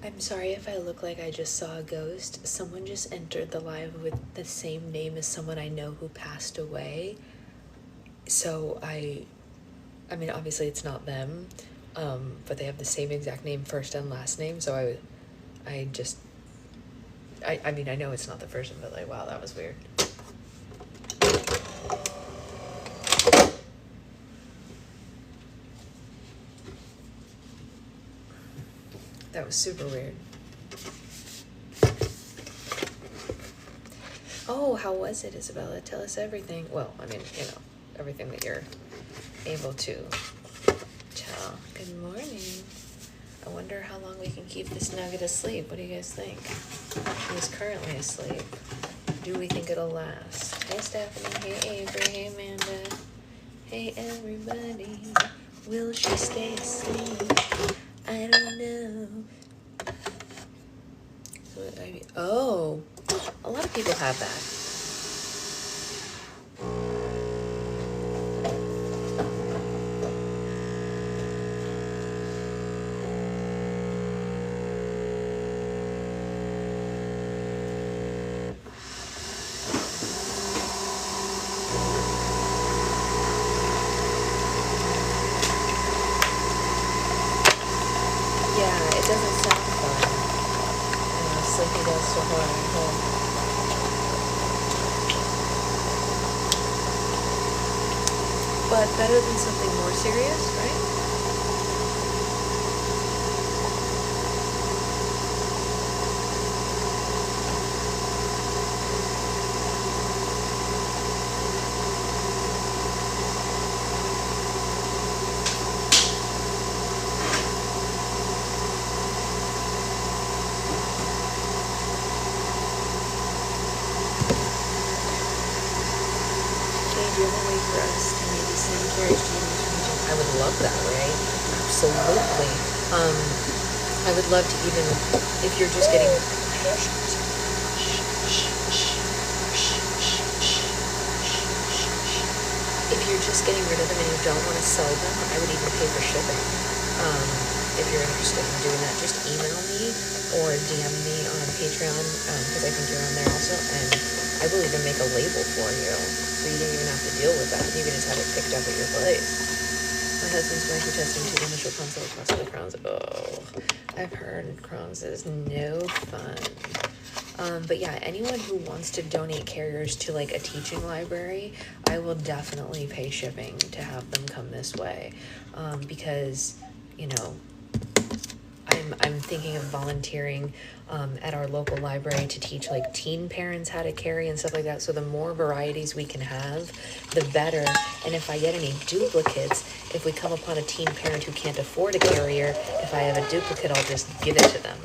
I'm sorry if I look like I just saw a ghost. Someone just entered the live with the same name as someone I know who passed away. So I mean, obviously it's not them, but they have the same exact name, first and last name. So I mean, I know it's not the person, but like, wow, that was weird. That was super weird. Oh, how was it, Isabella? Tell us everything. Well, I mean, you know, everything that you're able to tell. Good morning. I wonder how long we can keep this nugget asleep. What do you guys think? She's currently asleep. Do we think it'll last? Hey, Stephanie. Hey, Avery. Hey, Amanda. Hey, everybody. Will she stay asleep? I don't know. Oh, a lot of people have that. Yeah, it doesn't sound fun. Sleepy goes to horror. But better than something more serious, right? Do you have a way for us to maybe send Carrie's Dreams region? I would love that, right? Absolutely. I would love to even, if you're just getting, if you're just getting rid of them and you don't want to sell them, I would even pay for shipping. If you're interested in doing that, just email me or DM me on Patreon, because I think you're on there also, and I will even make a label for you, so you don't even have to deal with that. You can just have it picked up at your place. My husband's going through testing 2 initial consult across the Crohn's. Oh, I've heard Crohn's is no fun. But yeah, anyone who wants to donate carriers to like a teaching library, I will definitely pay shipping to have them come this way, because, you know, I'm thinking of volunteering at our local library to teach like teen parents how to carry and stuff like that. So the more varieties we can have, the better. And if I get any duplicates, if we come upon a teen parent who can't afford a carrier, if I have a duplicate, I'll just give it to them.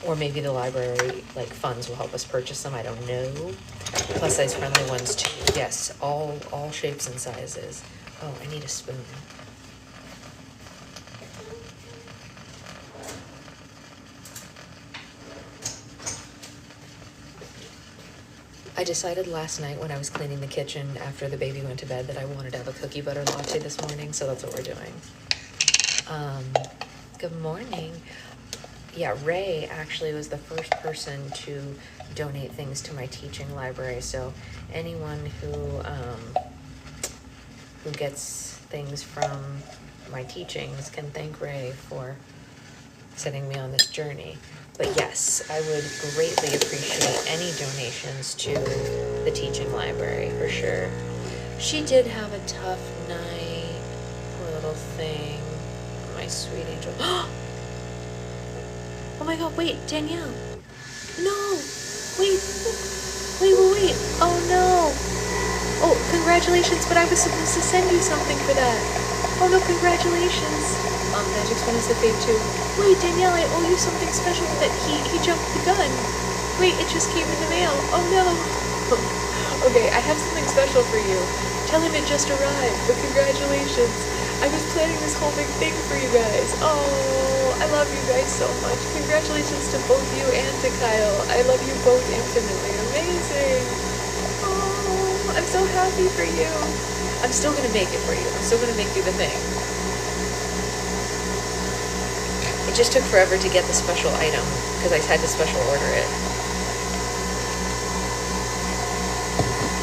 Or maybe the library like funds will help us purchase them. I don't know. Plus size friendly ones too. Yes, all shapes and sizes. Oh, I need a spoon. I decided last night when I was cleaning the kitchen after the baby went to bed that I wanted to have a cookie butter latte this morning, so that's what we're doing. Good morning. Yeah, Ray actually was the first person to donate things to my teaching library, so anyone who gets things from my teachings can thank Ray for setting me on this journey. But yes, I would greatly appreciate any donations to the teaching library, for sure. She did have a tough night, poor little thing. My sweet angel. Oh my god, wait, Danielle. No, wait. Oh no. Oh, congratulations, but I was supposed to send you something for that. Oh no, congratulations. Magic's one is the fave too. Wait, Danielle, I owe you something special that he jumped the gun. Wait, it just came in the mail. Oh no. Okay, I have something special for you. Tell him it just arrived, but congratulations. I was planning this whole big thing for you guys. Oh, I love you guys so much. Congratulations to both you and to Kyle. I love you both infinitely. Amazing. Oh, I'm so happy for you. I'm still gonna make it for you. I'm still gonna make you the thing. It just took forever to get the special item because I had to special order it.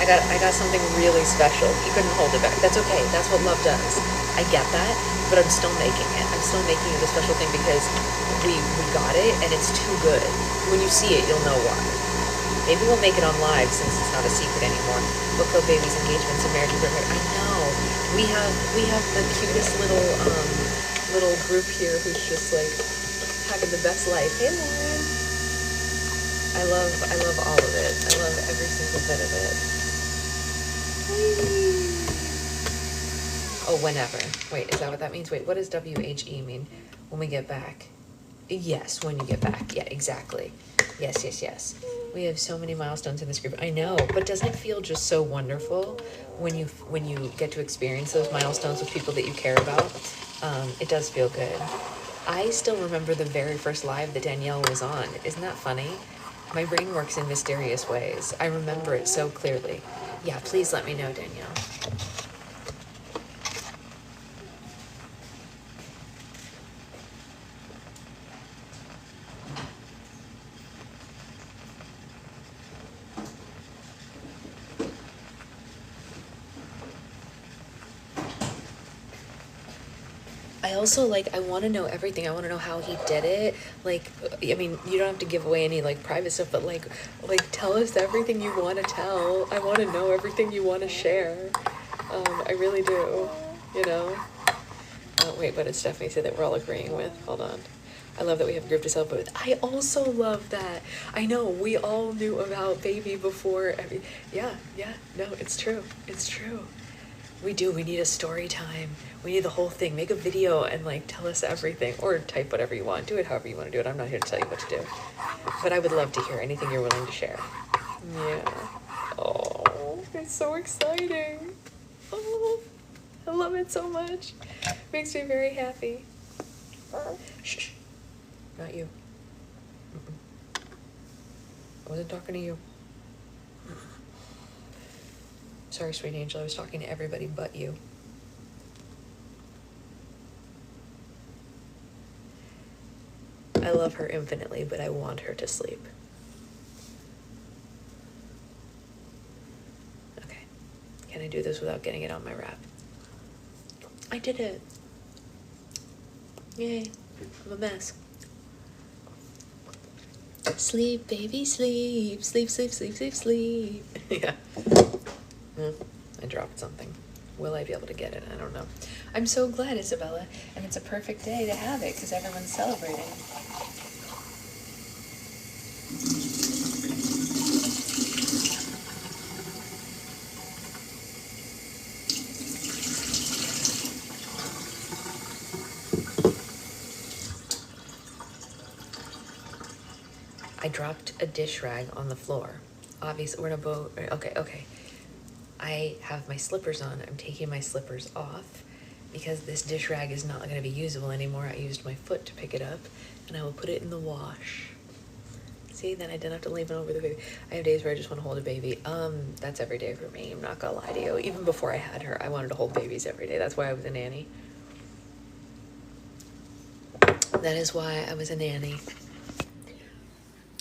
I got something really special. He couldn't hold it back. That's okay. That's what love does. I get that, but I'm still making it. I'm still making it a special thing because we got it and it's too good. When you see it, you'll know why. Maybe we'll make it on live since it's not a secret anymore. Book club babies, engagements, and marriages are right. I know. We have the cutest little group here who's just like having the best life. Hey Lauren. I love all of it. I love every single bit of it. Oh, whenever. Wait, is that what that means? Wait, what does WHE mean? When we get back. Yes, when you get back. Yeah, exactly. Yes. We have so many milestones in this group. I know, but doesn't it feel just so wonderful when you get to experience those milestones with people that you care about? It does feel good. I still remember the very first live that Danielle was on. Isn't that funny? My brain works in mysterious ways. I remember it so clearly. Yeah, please let me know, Danielle. I also, like, I want to know everything. I want to know how he did it. Like, I mean, you don't have to give away any, like, private stuff, but, like, tell us everything you want to tell. I want to know everything you want to share. I really do, you know? Wait, but it's Stephanie said that we're all agreeing with. Hold on. I love that we have a group to celebrate with. I also love that. I know, we all knew about baby before. Yeah, no, it's true. It's true. We do. We need a story time. We need the whole thing. Make a video and like tell us everything, or type whatever you want. Do it however you want to do it. I'm not here to tell you what to do, but I would love to hear anything you're willing to share. Yeah. Oh, it's so exciting. Oh, I love it so much. Makes me very happy. Shh. Not you. I wasn't talking to you. Sorry, sweet angel. I was talking to everybody but you. I love her infinitely, but I want her to sleep. Okay. Can I do this without getting it on my wrap? I did it. Yay. I'm a mess. Sleep, baby, sleep. Sleep, sleep, sleep, sleep, sleep. Yeah. I dropped something. Will I be able to get it? I don't know. I'm so glad, Isabella, and it's a perfect day to have it because everyone's celebrating. I dropped a dish rag on the floor. Obviously, we're in a boat. Okay. I have my slippers on. I'm taking my slippers off because this dish rag is not going to be usable anymore. I used my foot to pick it up, and I will put it in the wash. See, then I didn't have to leave it over the baby. I have days where I just want to hold a baby. That's every day for me. I'm not gonna lie to you. Even before I had her, I wanted to hold babies every day. That's why I was a nanny. That is why I was a nanny.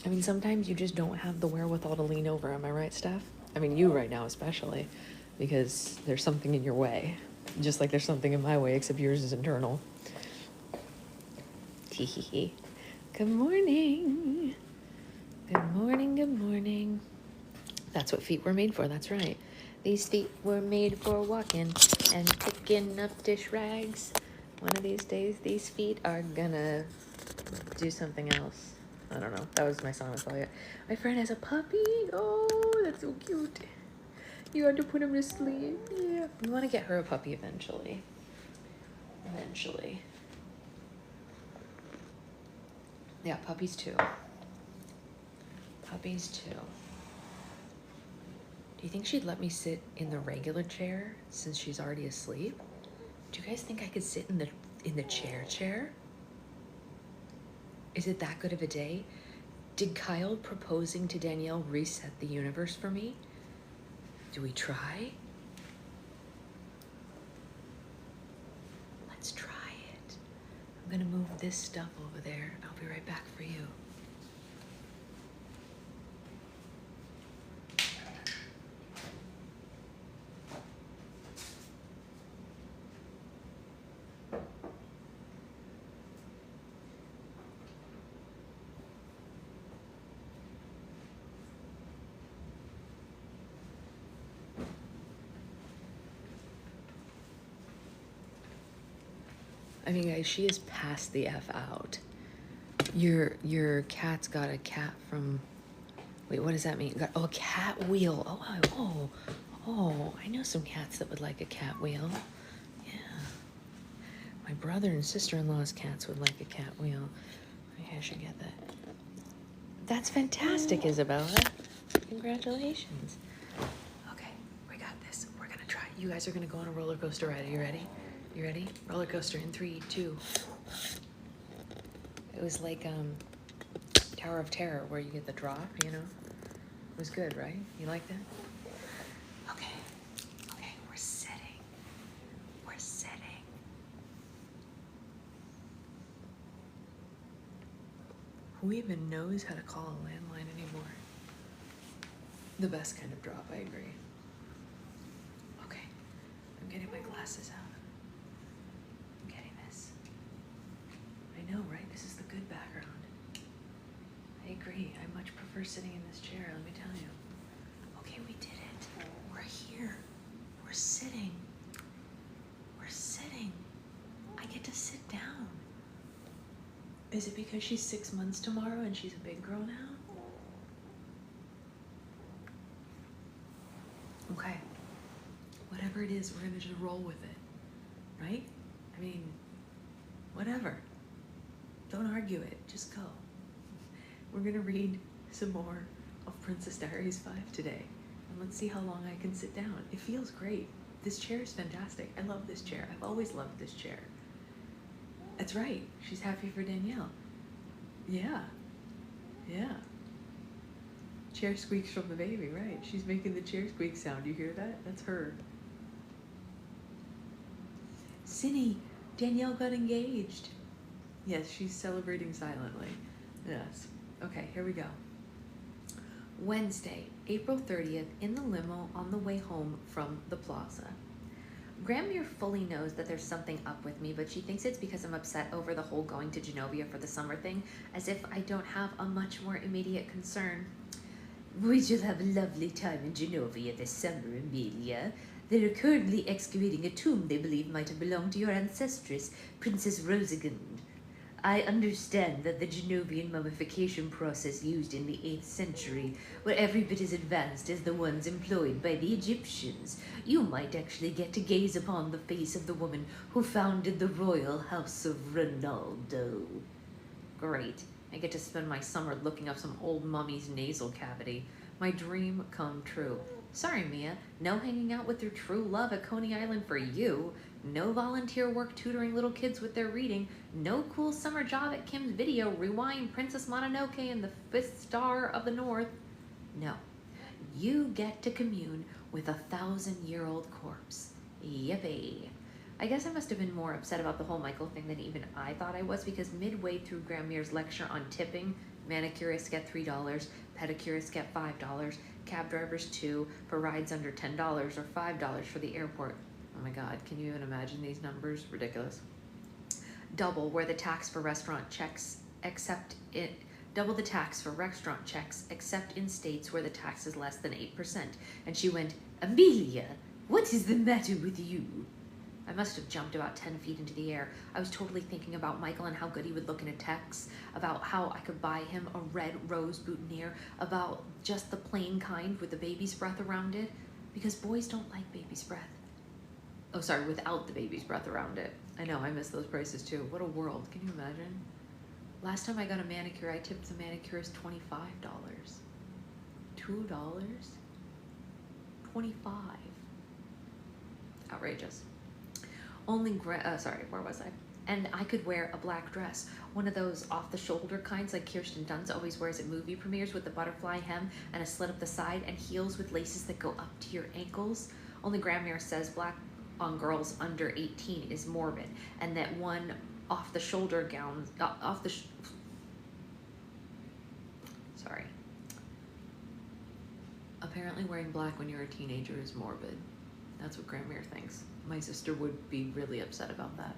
I mean, sometimes you just don't have the wherewithal to lean over. Am I right, Steph? I mean, you right now especially, because there's something in your way. Just like there's something in my way, except yours is internal. Hee. Good morning. Good morning, good morning. That's what feet were made for, that's right. These feet were made for walking and picking up dish rags. One of these days, these feet are gonna do something else. I don't know. That was my song with Claudia. My friend has a puppy. Oh, that's so cute. You had to put him to sleep. Yeah. We want to get her a puppy eventually. Yeah, puppies too. Do you think she'd let me sit in the regular chair since she's already asleep? Do you guys think I could sit in the chair? Is it that good of a day? Did Kyle proposing to Danielle reset the universe for me? Do we try? Let's try it. I'm gonna move this stuff over there. I'll be right back for you. I mean, guys, she is past the F out. Your cat's got a cat from... Wait, what does that mean? Oh, a cat wheel. Oh, I know some cats that would like a cat wheel. Yeah. My brother and sister-in-law's cats would like a cat wheel. Maybe I should get that. That's fantastic, Isabella. Congratulations. Okay, we got this. We're gonna try. You guys are gonna go on a roller coaster ride. Are you ready? You ready? Roller coaster in 3, 2. It was like Tower of Terror where you get the drop, you know? It was good, right? You like that? Okay, we're sitting. We're sitting. Who even knows how to call a landline anymore? The best kind of drop, I agree. Okay, I'm getting my glasses out. I'm getting this. I know, right? This is the good background. I agree. I much prefer sitting in this chair, let me tell you. Okay, we did it. We're here. We're sitting. We're sitting. I get to sit down. Is it because she's 6 months tomorrow and she's a big girl now? Okay. Whatever it is, we're gonna just roll with it, right? I mean, whatever. Don't argue it, just go. We're gonna read some more of Princess Diaries 5 today. And let's see how long I can sit down. It feels great. This chair is fantastic. I love this chair. I've always loved this chair. That's right. She's happy for Danielle. Yeah. Chair squeaks from the baby, right? She's making the chair squeak sound. You hear that? That's her. Cindy, Danielle got engaged. Yes, she's celebrating silently. Yes. Okay, here we go. Wednesday, April 30th, in the limo on the way home from the plaza. Grammy fully knows that there's something up with me, but she thinks it's because I'm upset over the whole going to Genovia for the summer thing, as if I don't have a much more immediate concern. We shall have a lovely time in Genovia this summer, Amelia. They are currently excavating a tomb they believe might have belonged to your ancestress, Princess Rosigund. I understand that the Genovian mummification process used in the 8th century were every bit as advanced as the ones employed by the Egyptians. You might actually get to gaze upon the face of the woman who founded the royal house of Ronaldo. Great. I get to spend my summer looking up some old mummy's nasal cavity. My dream come true. Sorry, Mia. No hanging out with your true love at Coney Island for you. No volunteer work tutoring little kids with their reading. No cool summer job at Kim's Video. Rewind Princess Mononoke and the 5th Star of the North. No. You get to commune with a 1,000-year-old corpse. Yippee. I guess I must have been more upset about the whole Michael thing than even I thought I was, because midway through Gramir's lecture on tipping, manicurists get $3, pedicurists get $5, cab drivers $2 for rides under $10, or $5 for the airport. Oh my God, can you even imagine these numbers? Ridiculous. Double where the tax for restaurant checks double the tax for restaurant checks except in states where the tax is less than 8%. And she went, Amelia, what is the matter with you? I must have jumped about 10 feet into the air. I was totally thinking about Michael and how good he would look in a tux, about how I could buy him a red rose boutonniere, about just the plain kind with the baby's breath around it, because boys don't like baby's breath. Oh, sorry, without the baby's breath around it. I know, I miss those prices too. What a world, can you imagine? Last time I got a manicure, I tipped the manicurist $25. $2? 25. Outrageous. Only, sorry, where was I? And I could wear a black dress, one of those off-the-shoulder kinds like Kirsten Dunst always wears at movie premieres, with the butterfly hem and a slit up the side, and heels with laces that go up to your ankles. Only Gramir says black on girls under 18 is morbid, and that one off-the-shoulder gowns, sorry. Apparently wearing black when you're a teenager is morbid. That's what Gramir thinks. My sister would be really upset about that.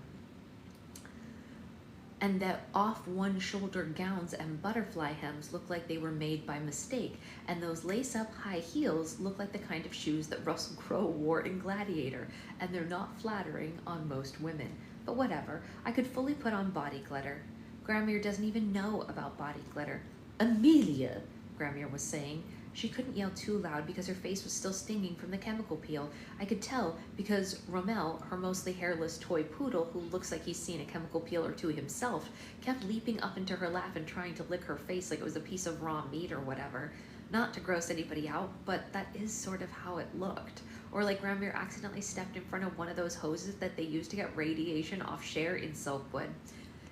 And that off one-shoulder gowns and butterfly hems look like they were made by mistake, and those lace-up high heels look like the kind of shoes that Russell Crowe wore in Gladiator, and they're not flattering on most women. But whatever, I could fully put on body glitter. Gramir doesn't even know about body glitter. Amelia, Gramir was saying. She couldn't yell too loud because her face was still stinging from the chemical peel. I could tell because Rommel, her mostly hairless toy poodle, who looks like he's seen a chemical peel or two himself, kept leaping up into her lap and trying to lick her face like it was a piece of raw meat or whatever. Not to gross anybody out, but that is sort of how it looked. Or like Gramir accidentally stepped in front of one of those hoses that they use to get radiation off Cher in Silkwood.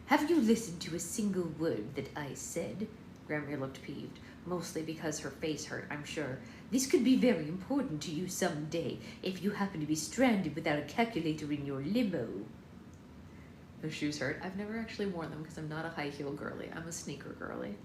Have you listened to a single word that I said? Gramir looked peeved. Mostly because her face hurt, I'm sure. This could be very important to you someday, if you happen to be stranded without a calculator in your limo. Those shoes hurt. I've never actually worn them because I'm not a high heel girly. I'm a sneaker girly.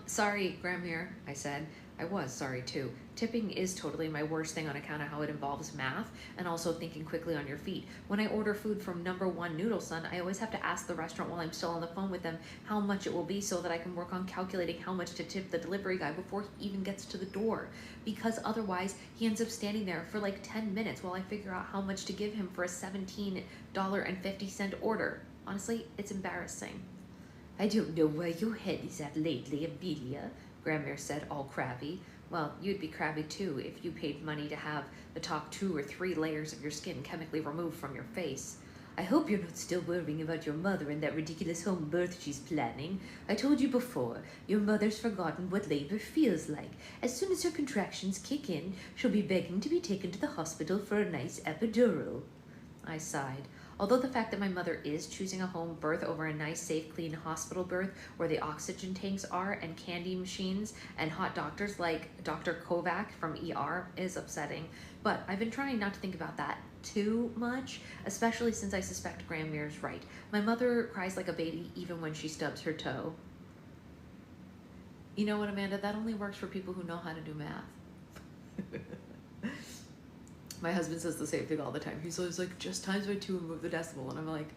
Sorry, Gramir, I said. I was sorry too. Tipping is totally my worst thing on account of how it involves math and also thinking quickly on your feet. When I order food from Number One Noodle Son, I always have to ask the restaurant while I'm still on the phone with them how much it will be so that I can work on calculating how much to tip the delivery guy before he even gets to the door. Because otherwise, he ends up standing there for like 10 minutes while I figure out how much to give him for a $17.50 order. Honestly, it's embarrassing. I don't know where your head is at lately, Amelia, Gramir said, all crabby. Well, you'd be crabby too if you paid money to have the top 2 or 3 layers of your skin chemically removed from your face. I hope you're not still worrying about your mother and that ridiculous home birth she's planning. I told you before, your mother's forgotten what labor feels like. As soon as her contractions kick in, she'll be begging to be taken to the hospital for a nice epidural. I sighed. Although the fact that my mother is choosing a home birth over a nice, safe, clean hospital birth where the oxygen tanks are and candy machines and hot doctors like Dr. Kovac from ER is upsetting. But I've been trying not to think about that too much, especially since I suspect Gramir's right. My mother cries like a baby even when she stubs her toe. You know what, Amanda? That only works for people who know how to do math. My husband says the same thing all the time. He's always like, just times by 2 and move the decimal. And I'm like,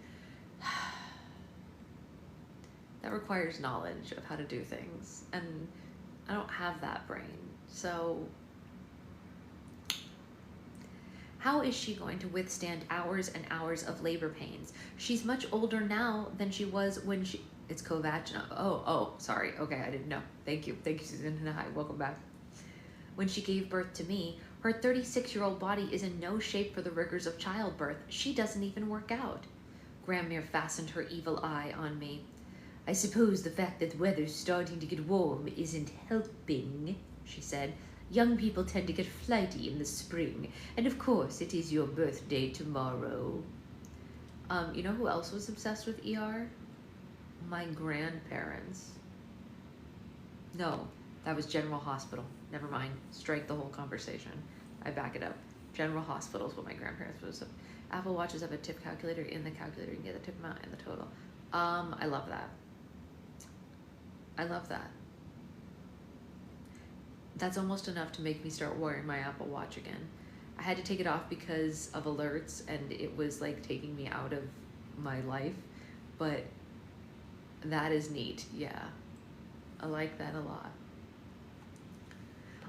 that requires knowledge of how to do things. And I don't have that brain. So how is she going to withstand hours and hours of labor pains? She's much older now than she was when she... It's Kovac. Oh, sorry. Okay, I didn't know. Thank you, Susan. Hi, welcome back. When she gave birth to me, her 36-year-old body is in no shape for the rigors of childbirth. She doesn't even work out. Gramir fastened her evil eye on me. I suppose the fact that the weather's starting to get warm isn't helping, she said. Young people tend to get flighty in the spring, and of course it is your birthday tomorrow. You know who else was obsessed with ER? My grandparents. No, that was General Hospital. Never mind. Strike the whole conversation. I back it up. General Hospital is what my grandparents was. Apple Watches have a tip calculator in the calculator. You can get the tip amount and the total. I love that. I love that. That's almost enough to make me start wearing my Apple Watch again. I had to take it off because of alerts and it was like taking me out of my life. But that is neat. Yeah. I like that a lot.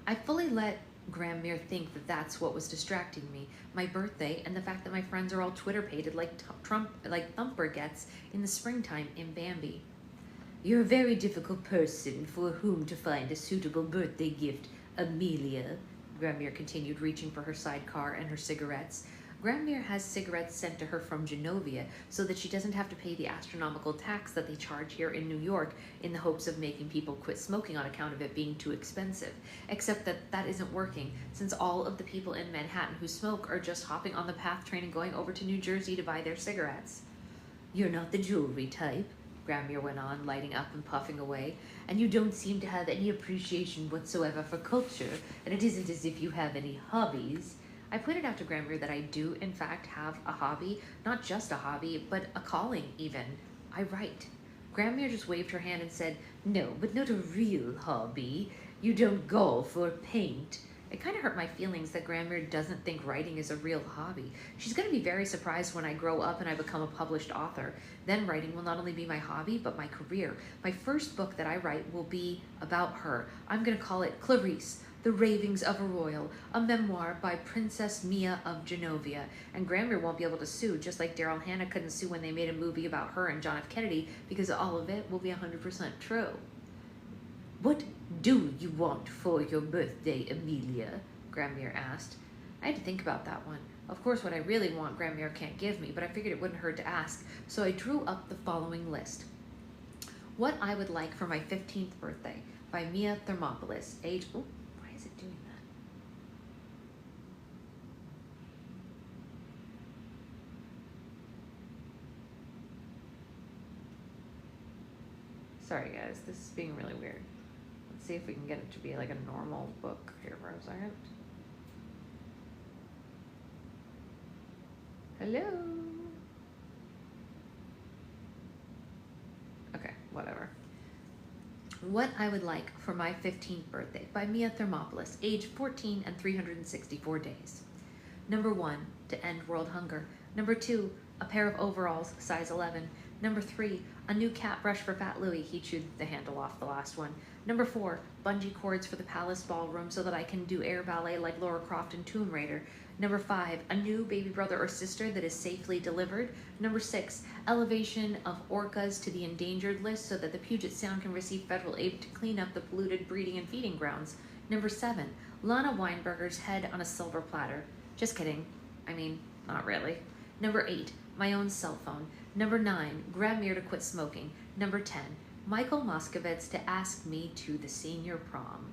I fully let Gramir think that that's what was distracting me, my birthday, and the fact that my friends are all Twitter-pated like Thumper gets in the springtime in Bambi. You're a very difficult person for whom to find a suitable birthday gift, Amelia, Gramir continued, reaching for her sidecar and her cigarettes. Gramir has cigarettes sent to her from Genovia so that she doesn't have to pay the astronomical tax that they charge here in New York in the hopes of making people quit smoking on account of it being too expensive. Except that that isn't working, since all of the people in Manhattan who smoke are just hopping on the PATH train and going over to New Jersey to buy their cigarettes. You're not the jewelry type, Gramir went on, lighting up and puffing away, and you don't seem to have any appreciation whatsoever for culture, and it isn't as if you have any hobbies. I pointed out to Granmere that I do, in fact, have a hobby, not just a hobby, but a calling even. I write. Granmere just waved her hand and said, "No, but not a real hobby. You don't golf or paint." It kind of hurt my feelings that Granmere doesn't think writing is a real hobby. She's going to be very surprised when I grow up and I become a published author. Then writing will not only be my hobby, but my career. My first book that I write will be about her. I'm going to call it Clarice, The Ravings of a Royal, a memoir by Princess Mia of Genovia. And Granmere won't be able to sue, just like Daryl Hannah couldn't sue when they made a movie about her and John F. Kennedy, because all of it will be 100% true. "What do you want for your birthday, Amelia?" Granmere asked. I had to think about that one. Of course, what I really want, Granmere can't give me, but I figured it wouldn't hurt to ask, so I drew up the following list. What I would like for my 15th birthday by Mia Thermopolis, age... Oh, why is it doing that? Sorry, guys, this is being really weird. Let's see if we can get it to be like a normal book here for a second. Hello? Okay, whatever. What I Would Like for My 15th Birthday by Mia Thermopolis, age 14 and 364 days. Number 1, to end world hunger. Number 2, a pair of overalls, size 11. Number 3, a new cat brush for Fat Louie. He chewed the handle off the last one. Number 4, bungee cords for the Palace Ballroom so that I can do air ballet like Laura Croft in Tomb Raider. Number 5, a new baby brother or sister that is safely delivered. Number 6, elevation of orcas to the endangered list so that the Puget Sound can receive federal aid to clean up the polluted breeding and feeding grounds. Number 7, Lana Weinberger's head on a silver platter. Just kidding. I mean, not really. Number 8, my own cell phone. Number 9, Granmere to quit smoking. Number 10, Michael Moskovitz to ask me to the senior prom.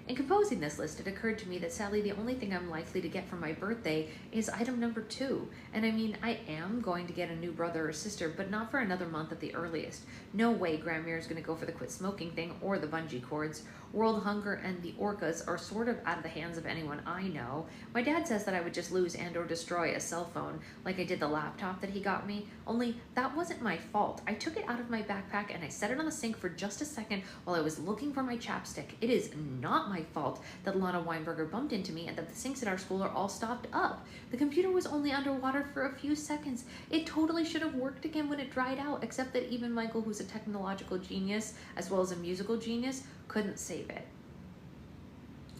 In composing this list, it occurred to me that sadly the only thing I'm likely to get for my birthday is item number 2. And I mean, I am going to get a new brother or sister, but not for another month at the earliest. No way Granmere is going to go for the quit smoking thing or the bungee cords. World hunger and the orcas are sort of out of the hands of anyone I know. My dad says that I would just lose and or destroy a cell phone like I did the laptop that he got me, only that wasn't my fault. I took it out of my backpack and I set it on the sink for just a second while I was looking for my chapstick. It is not my fault that Lana Weinberger bumped into me and that the sinks at our school are all stopped up. The computer was only underwater for a few seconds. It totally should have worked again when it dried out, except that even Michael, who's a technological genius as well as a musical genius, couldn't save it.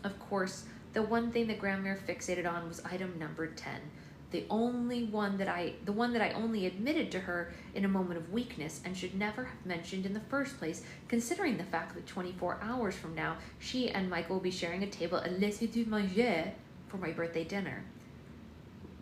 Of course, the one thing that Granmere fixated on was item number 10. The one that I only admitted to her in a moment of weakness and should never have mentioned in the first place, considering the fact that 24 hours from now, she and Michael will be sharing a table à laisser du manger for my birthday dinner.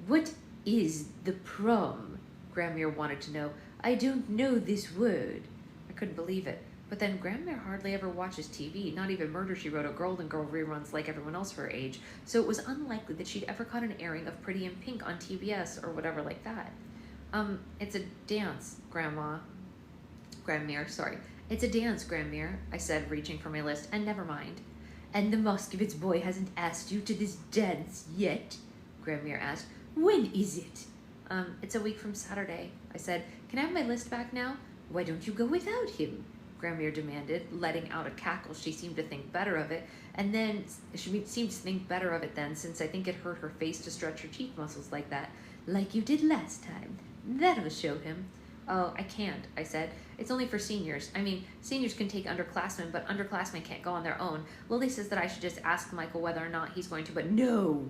What is the prom? Granmere wanted to know. I don't know this word. I couldn't believe it. But then Granmere hardly ever watches TV, not even Murder, She Wrote or Golden Girl reruns like everyone else her age, so it was unlikely that she'd ever caught an airing of Pretty in Pink on TBS or whatever like that. It's a dance, Granmere, sorry. It's a dance, Granmere, I said, reaching for my list, and never mind. And the Moskovitz boy hasn't asked you to this dance yet? Granmere asked. When is it? It's a week from Saturday, I said. Can I have my list back now? Why don't you go without him? Granmere demanded, letting out a cackle. She seemed to think better of it, and then she seemed to think better of it then, since I think it hurt her face to stretch her cheek muscles like that. Like you did last time. That'll show him. Oh, I can't, I said. It's only for seniors. I mean, seniors can take underclassmen, but underclassmen can't go on their own. Lily says that I should just ask Michael whether or not he's going to, but no!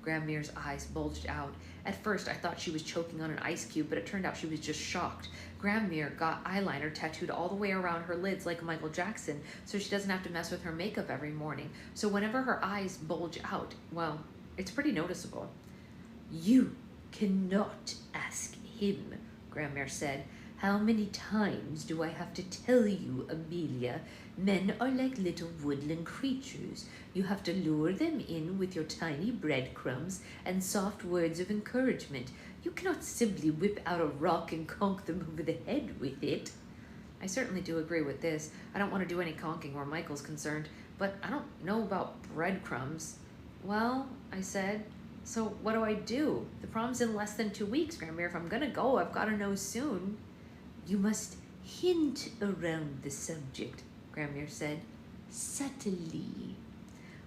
Granmere's eyes bulged out. At first, I thought she was choking on an ice cube, but it turned out she was just shocked. Granmere got eyeliner tattooed all the way around her lids like Michael Jackson, so she doesn't have to mess with her makeup every morning. So whenever her eyes bulge out, well, it's pretty noticeable. You cannot ask him, Granmere said. How many times do I have to tell you, Amelia? Men are like little woodland creatures. You have to lure them in with your tiny breadcrumbs and soft words of encouragement. You cannot simply whip out a rock and conk them over the head with it. I certainly do agree with this. I don't want to do any conking where Michael's concerned, but I don't know about breadcrumbs. Well, I said, So what do? The prom's in less than 2 weeks, Grandmere. If I'm gonna go, I've gotta know soon. You must hint around the subject, Grandmere said, subtly.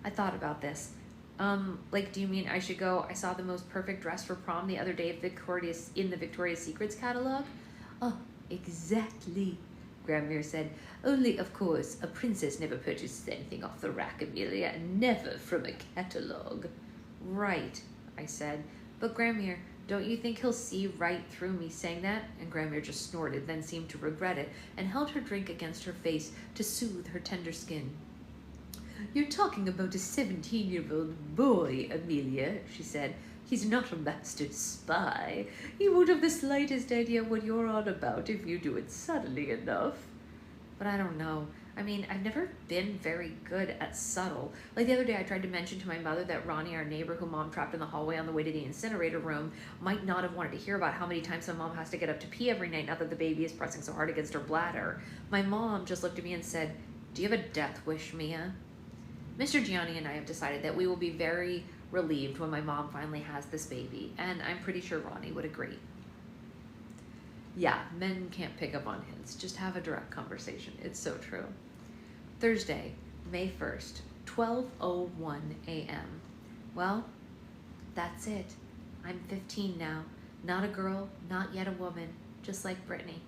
I thought about this. Like, do you mean I should go? I saw the most perfect dress for prom the other day in the Victoria's Secrets catalog. Oh, exactly, Grandmere said. Only, of course, a princess never purchases anything off the rack, Amelia, and never from a catalog. Right, I said. But Grandmere, don't you think he'll see right through me saying that? And Grandmere just snorted, then seemed to regret it, and held her drink against her face to soothe her tender skin. You're talking about a 17-year-old boy, Amelia, she said. He's not a master spy. He won't have the slightest idea what you're on about if you do it subtly enough. But I don't know. I mean, I've never been very good at subtle. Like the other day I tried to mention to my mother that Ronnie, our neighbor who Mom trapped in the hallway on the way to the incinerator room, might not have wanted to hear about how many times my mom has to get up to pee every night now that the baby is pressing so hard against her bladder. My mom just looked at me and said, "Do you have a death wish, Mia?" Mr. Gianni and I have decided that we will be very relieved when my mom finally has this baby, and I'm pretty sure Ronnie would agree. Yeah, men can't pick up on hints. Just have a direct conversation. It's so true. Thursday, May 1st, 12:01 a.m. Well, that's it. I'm 15 now. Not a girl, not yet a woman, just like Brittany.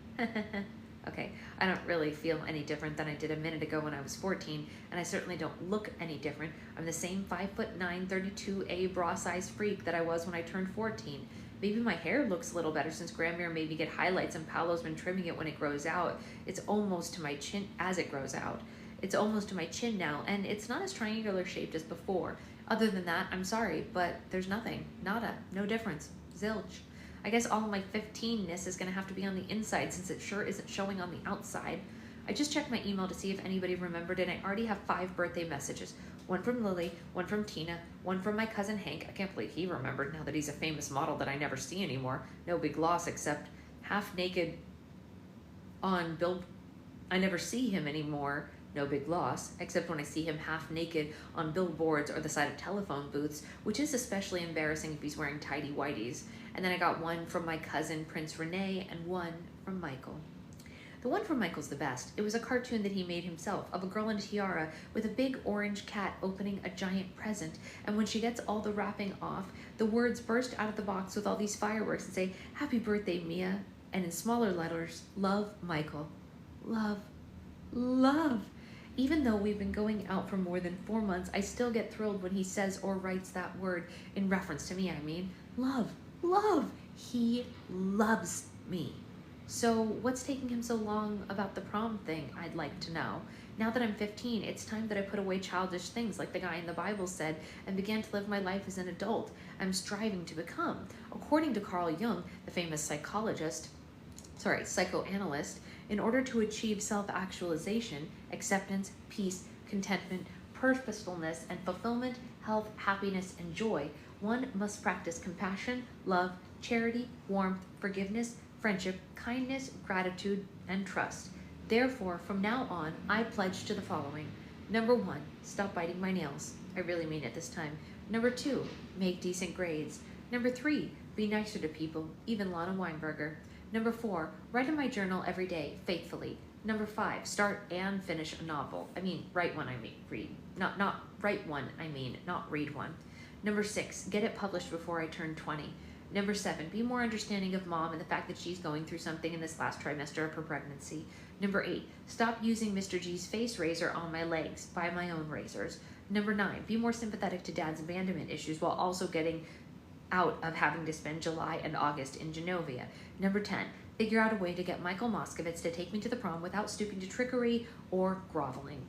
Okay, I don't really feel any different than I did a minute ago when I was 14, and I certainly don't look any different. I'm the same 5'9", 32A bra-sized freak that I was when I turned 14. Maybe my hair looks a little better since Grandmere made me get highlights and Paolo's been trimming it when it grows out. It's almost to my chin as it grows out. It's almost to my chin now, and it's not as triangular shaped as before. Other than that, I'm sorry, but there's nothing. Nada. No difference. Zilch. I guess all of my 15-ness is going to have to be on the inside since it sure isn't showing on the outside. I just checked my email to see if anybody remembered, and I already have 5 birthday messages. One from Lily, one from Tina, one from my cousin Hank. I can't believe he remembered now that he's a famous model that I never see anymore. No big loss except half naked on Bill. I never see him anymore. No big loss, except when I see him half naked on billboards or the side of telephone booths, which is especially embarrassing if he's wearing tidy whities. And then I got one from my cousin Prince Renee and one from Michael. The one from Michael's the best. It was a cartoon that he made himself of a girl in a tiara with a big orange cat opening a giant present, and when she gets all the wrapping off, the words burst out of the box with all these fireworks and say, "Happy birthday, Mia," and in smaller letters, "Love, Michael." Love. Love. Even though we've been going out for more than 4 months, I still get thrilled when he says or writes that word, in reference to me, I mean. Love. Love. He loves me. So what's taking him so long about the prom thing, I'd like to know. Now that I'm 15, it's time that I put away childish things like the guy in the Bible said and began to live my life as an adult I'm striving to become. According to Carl Jung, the famous psychoanalyst, in order to achieve self-actualization, acceptance, peace, contentment, purposefulness, and fulfillment, health, happiness, and joy, one must practice compassion, love, charity, warmth, forgiveness, friendship, kindness, gratitude, and trust. Therefore, from now on, I pledge to the following. Number 1, stop biting my nails. I really mean it this time. Number 2, make decent grades. Number 3, be nicer to people, even Lana Weinberger. Number 4, write in my journal every day, faithfully. Number 5, start and finish a novel. I mean, write one, read. Not write one, not read one. Number 6, get it published before I turn 20. Number 7, be more understanding of Mom and the fact that she's going through something in this last trimester of her pregnancy. Number 8, stop using Mr. G's face razor on my legs. Buy my own razors. Number 9, be more sympathetic to Dad's abandonment issues while also getting out of having to spend July and August in Genovia. Number 10, figure out a way to get Michael Moskovitz to take me to the prom without stooping to trickery or groveling.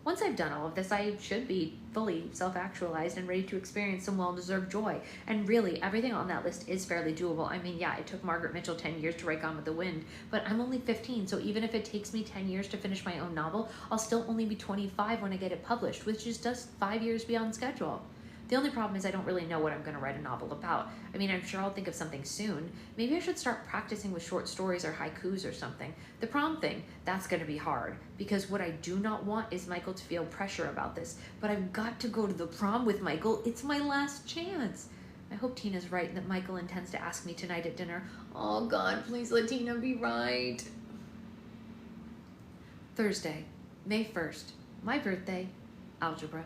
Once I've done all of this, I should be fully self-actualized and ready to experience some well-deserved joy. And really, everything on that list is fairly doable. I mean, yeah, it took Margaret Mitchell 10 years to write Gone with the Wind, but I'm only 15, so even if it takes me 10 years to finish my own novel, I'll still only be 25 when I get it published, which is just 5 years beyond schedule. The only problem is I don't really know what I'm going to write a novel about. I mean, I'm sure I'll think of something soon. Maybe I should start practicing with short stories or haikus or something. The prom thing, that's going to be hard, because what I do not want is Michael to feel pressure about this. But I've got to go to the prom with Michael. It's my last chance. I hope Tina's right and that Michael intends to ask me tonight at dinner. Oh God, please let Tina be right. Thursday, May 1st, my birthday, algebra.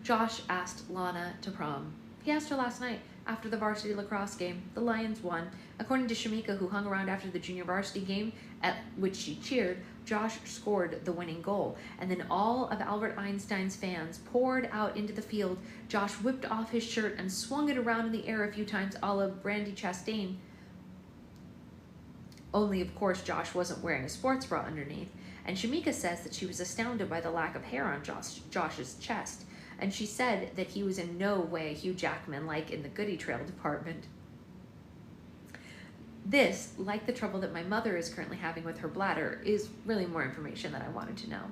Josh asked Lana to prom. He asked her last night after the varsity lacrosse game. The Lions won. According to Shamika, who hung around after the junior varsity game at which she cheered, Josh scored the winning goal. And then all of Albert Einstein's fans poured out into the field. Josh whipped off his shirt and swung it around in the air a few times a la Brandy Chastain. Only, of course, Josh wasn't wearing a sports bra underneath. And Shamika says that she was astounded by the lack of hair on Josh's chest. And she said that he was in no way Hugh Jackman like in the Goody Trail department. This, like the trouble that my mother is currently having with her bladder, is really more information that I wanted to know.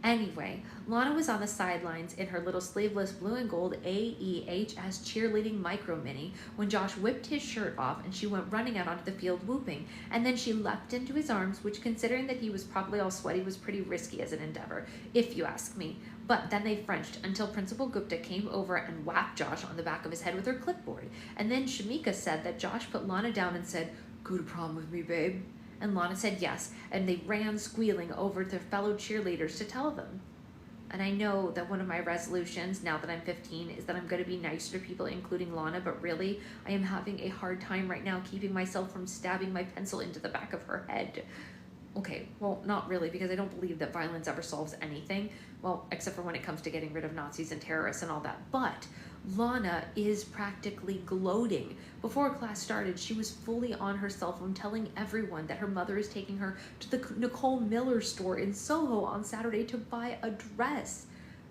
Anyway, Lana was on the sidelines in her little sleeveless blue and gold AEHS cheerleading micro mini when Josh whipped his shirt off and she went running out onto the field whooping. And then she leapt into his arms, which, considering that he was probably all sweaty, was pretty risky as an endeavor, if you ask me. But then they Frenched until Principal Gupta came over and whacked Josh on the back of his head with her clipboard. And then Shamika said that Josh put Lana down and said, "Go to prom with me, babe." And Lana said yes, and they ran squealing over to their fellow cheerleaders to tell them. And I know that one of my resolutions, now that I'm 15, is that I'm going to be nicer to people, including Lana, but really, I am having a hard time right now keeping myself from stabbing my pencil into the back of her head. Okay, well, not really, because I don't believe that violence ever solves anything. Well, except for when it comes to getting rid of Nazis and terrorists and all that. But Lana is practically gloating. Before class started, she was fully on her cell phone telling everyone that her mother is taking her to the Nicole Miller store in Soho on Saturday to buy a dress.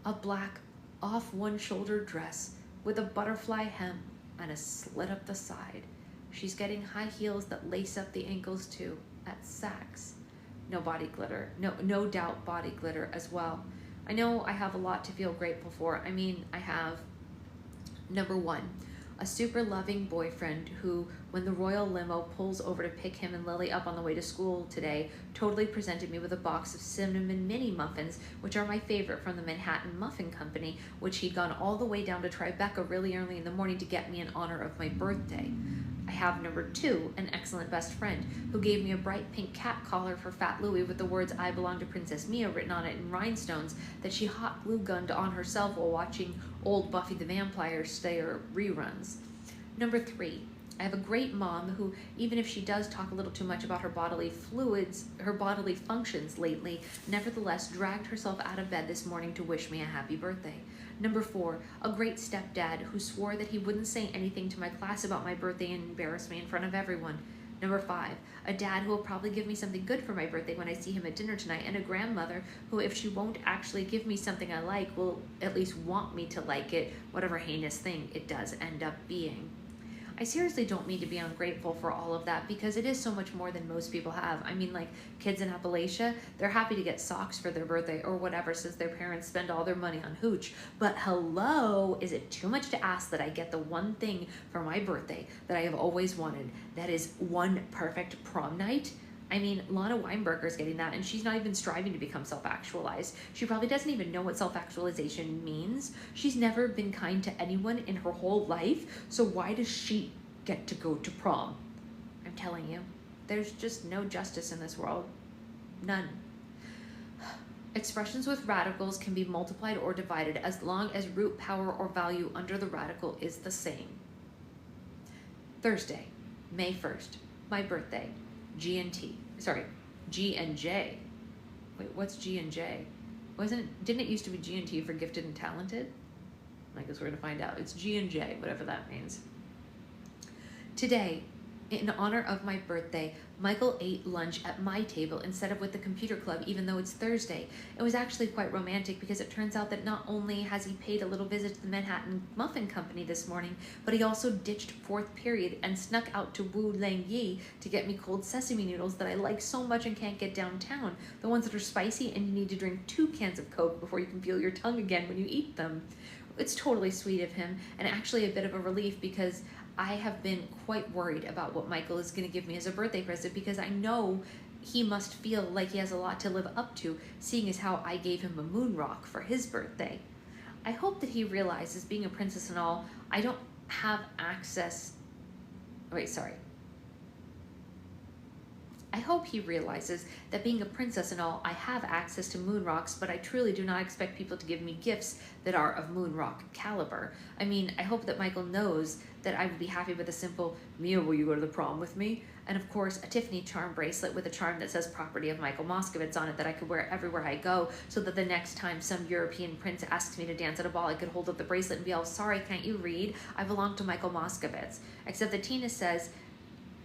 A black off-one-shoulder dress with a butterfly hem and a slit up the side. She's getting high heels that lace up the ankles too, at Saks. No body glitter. No doubt body glitter as well. I know I have a lot to feel grateful for. I mean, I have, number one, a super loving boyfriend who, when the royal limo pulls over to pick him and Lily up on the way to school today, totally presented me with a box of cinnamon mini muffins, which are my favorite from the Manhattan Muffin Company, which he'd gone all the way down to Tribeca really early in the morning to get me in honor of my birthday. I have number two, an excellent best friend, who gave me a bright pink cat collar for Fat Louie with the words "I belong to Princess Mia" written on it in rhinestones that she hot glue gunned on herself while watching old Buffy the Vampire Slayer reruns. Number three, I have a great mom who, even if she does talk a little too much about her bodily functions lately, nevertheless dragged herself out of bed this morning to wish me a happy birthday. Number four, a great stepdad who swore that he wouldn't say anything to my class about my birthday and embarrass me in front of everyone. Number five, a dad who will probably give me something good for my birthday when I see him at dinner tonight, and a grandmother who, if she won't actually give me something I like, will at least want me to like it, whatever heinous thing it does end up being. I seriously don't mean to be ungrateful for all of that, because it is so much more than most people have. I mean, like, kids in Appalachia, they're happy to get socks for their birthday or whatever since their parents spend all their money on hooch. But hello, is it too much to ask that I get the one thing for my birthday that I have always wanted? That is one perfect prom night? I mean, Lana Weinberger's getting that, and she's not even striving to become self-actualized. She probably doesn't even know what self-actualization means. She's never been kind to anyone in her whole life, so why does she get to go to prom? I'm telling you, there's just no justice in this world. None. Expressions with radicals can be multiplied or divided as long as root power or value under the radical is the same. Thursday, May 1st, my birthday. G&J. Wait, what's G&J? Didn't it used to be G&T for gifted and talented? I guess we're gonna find out. It's G&J, whatever that means. Today, in honor of my birthday, Michael ate lunch at my table instead of with the computer club, even though it's Thursday. It was actually quite romantic because it turns out that not only has he paid a little visit to the Manhattan Muffin Company this morning, but he also ditched fourth period and snuck out to Wu Lang Yi to get me cold sesame noodles that I like so much and can't get downtown. The ones that are spicy and you need to drink 2 cans of Coke before you can feel your tongue again when you eat them. it's totally sweet of him, and actually a bit of a relief, because I have been quite worried about what Michael is going to give me as a birthday present, because I know he must feel like he has a lot to live up to, seeing as how I gave him a moon rock for his birthday. I hope that he realizes, being a princess and all, I don't have access. Wait, sorry. I hope he realizes that, being a princess and all, I have access to moon rocks, but I truly do not expect people to give me gifts that are of moon rock caliber. I mean, I hope that Michael knows that I would be happy with a simple, Mia, will you go to the prom with me? And of course, a Tiffany charm bracelet with a charm that says property of Michael Moskowitz on it that I could wear everywhere I go, so that the next time some European prince asks me to dance at a ball, I could hold up the bracelet and be all, sorry, can't you read? I belong to Michael Moskowitz. Except that Tina says,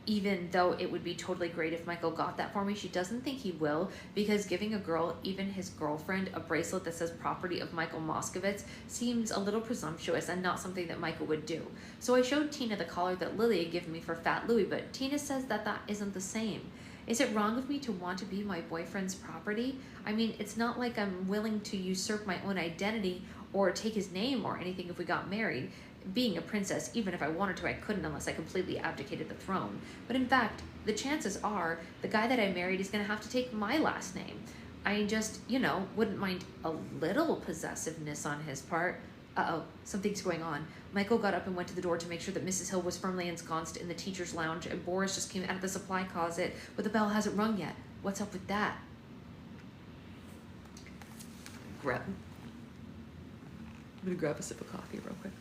even though it would be totally great if Michael got that for me, she doesn't think he will, because giving a girl, even his girlfriend, a bracelet that says property of Michael Moskowitz seems a little presumptuous and not something that Michael would do. So I showed Tina the collar that Lily had given me for Fat Louie, but Tina says that that isn't the same. Is it wrong of me to want to be my boyfriend's property? I mean, it's not like I'm willing to usurp my own identity or take his name or anything if we got married. Being a princess, even if I wanted to, I couldn't unless I completely abdicated the throne. But in fact, the chances are the guy that I married is going to have to take my last name. I just, wouldn't mind a little possessiveness on his part. Uh-oh, something's going on. Michael got up and went to the door to make sure that Mrs. Hill was firmly ensconced in the teacher's lounge, and Boris just came out of the supply closet, but the bell hasn't rung yet. What's up with that? I'm gonna grab a sip of coffee real quick.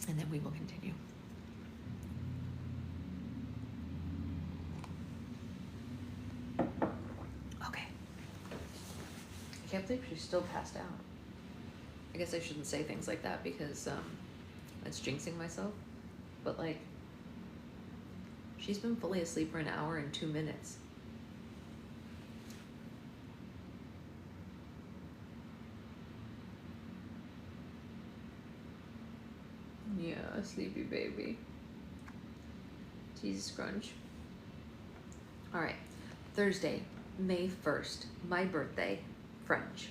And then we will continue. Okay. I can't believe she's still passed out. I guess I shouldn't say things like that because that's jinxing myself. But like, she's been fully asleep for an hour and 2 minutes. Yeah, sleepy baby. Jesus crunch. All right, Thursday, May 1st, my birthday, French.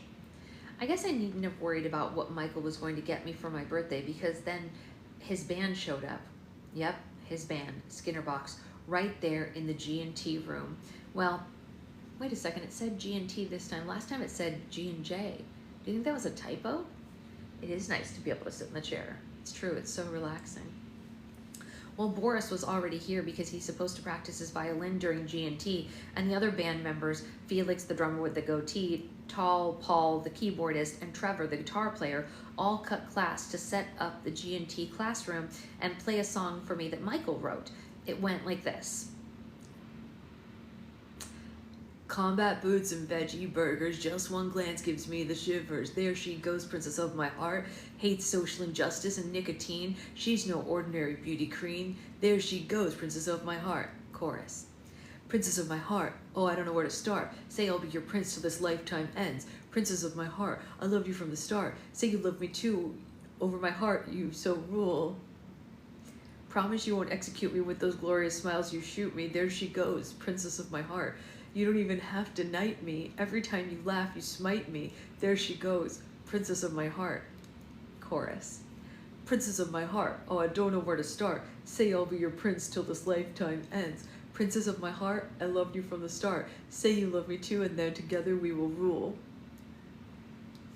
I guess I needn't have worried about what Michael was going to get me for my birthday, because then his band showed up. Yep, his band, Skinnerbox, right there in the G&T room. Well, wait a second, it said G&T this time. Last time it said G&J. Do you think that was a typo? It is nice to be able to sit in the chair. It's true, it's so relaxing. Well, Boris was already here because he's supposed to practice his violin during G&T, and the other band members, Felix, the drummer with the goatee, Tall, Paul, the keyboardist, and Trevor, the guitar player, all cut class to set up the G&T classroom and play a song for me that Michael wrote. It went like this. Combat boots and veggie burgers, just one glance gives me the shivers. There she goes, princess of my heart, hates social injustice and nicotine. She's no ordinary beauty queen. There she goes, princess of my heart. Chorus. Princess of my heart, oh, I don't know where to start. Say I'll be your prince till this lifetime ends. Princess of my heart, I loved you from the start. Say you love me too, over my heart you so rule. Promise you won't execute me with those glorious smiles you shoot me. There she goes, princess of my heart. You don't even have to knight me. Every time you laugh, you smite me. There she goes, princess of my heart. Chorus. Princess of my heart, oh, I don't know where to start. Say I'll be your prince till this lifetime ends. Princess of my heart, I loved you from the start. Say you love me too, and then together we will rule.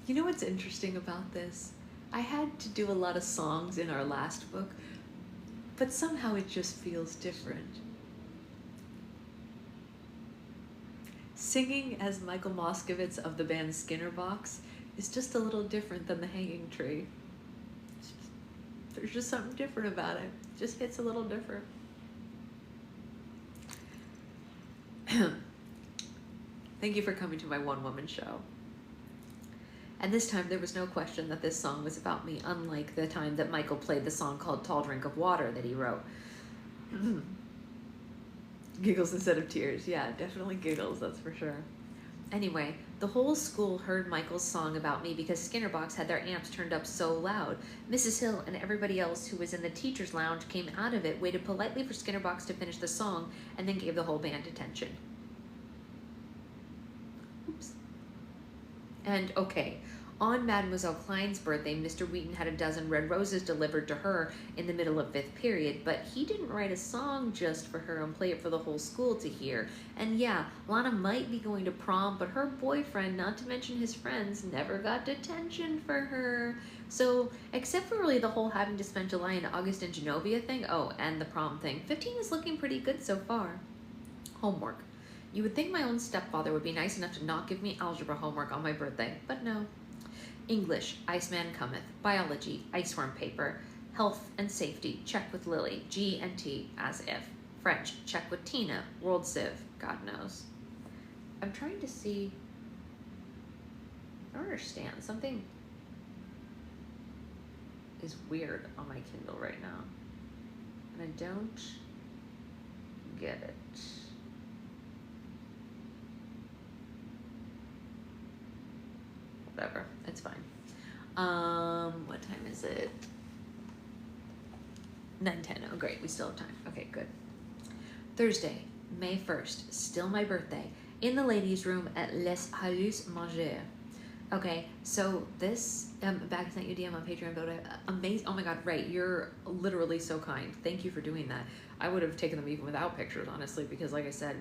You know what's interesting about this? I had to do a lot of songs in our last book, but somehow it just feels different. Singing as Michael Moskowitz of the band Skinnerbox is just a little different than the Hanging Tree. There's just something different about it. It just hits a little different. Thank you for coming to my one-woman show. And this time there was no question that this song was about me, unlike the time that Michael played the song called Tall Drink of Water that he wrote. Giggles instead of tears. Yeah, definitely giggles, that's for sure. Anyway, the whole school heard Michael's song about me because Skinnerbox had their amps turned up so loud. Mrs. Hill and everybody else who was in the teacher's lounge came out of it, waited politely for Skinnerbox to finish the song, and then gave the whole band attention. And okay, on Mademoiselle Klein's birthday, Mr. Wheaton had a dozen red roses delivered to her in the middle of fifth period, but he didn't write a song just for her and play it for the whole school to hear. And yeah, Lana might be going to prom, but her boyfriend, not to mention his friends, never got detention for her. So, except for really the whole having to spend July and August in Genovia thing, oh, and the prom thing, 15 is looking pretty good so far. Homework. You would think my own stepfather would be nice enough to not give me algebra homework on my birthday, but no. English, Iceman cometh. Biology, iceworm paper. Health and safety, check with Lily. G and T, as if. French, check with Tina. World Civ, God knows. I'm trying to see. I don't understand. Something is weird on my Kindle right now. And I don't get it. Whatever, it's fine. What time is it? 9:10. Oh, great, we still have time. Okay, good. Thursday, May 1st, still my birthday, in the ladies' room at Les Halus Manger. Okay, so this, back sent you DM on Patreon, but amazing. Oh my God, right, you're literally so kind. Thank you for doing that. I would have taken them even without pictures, honestly, because like I said,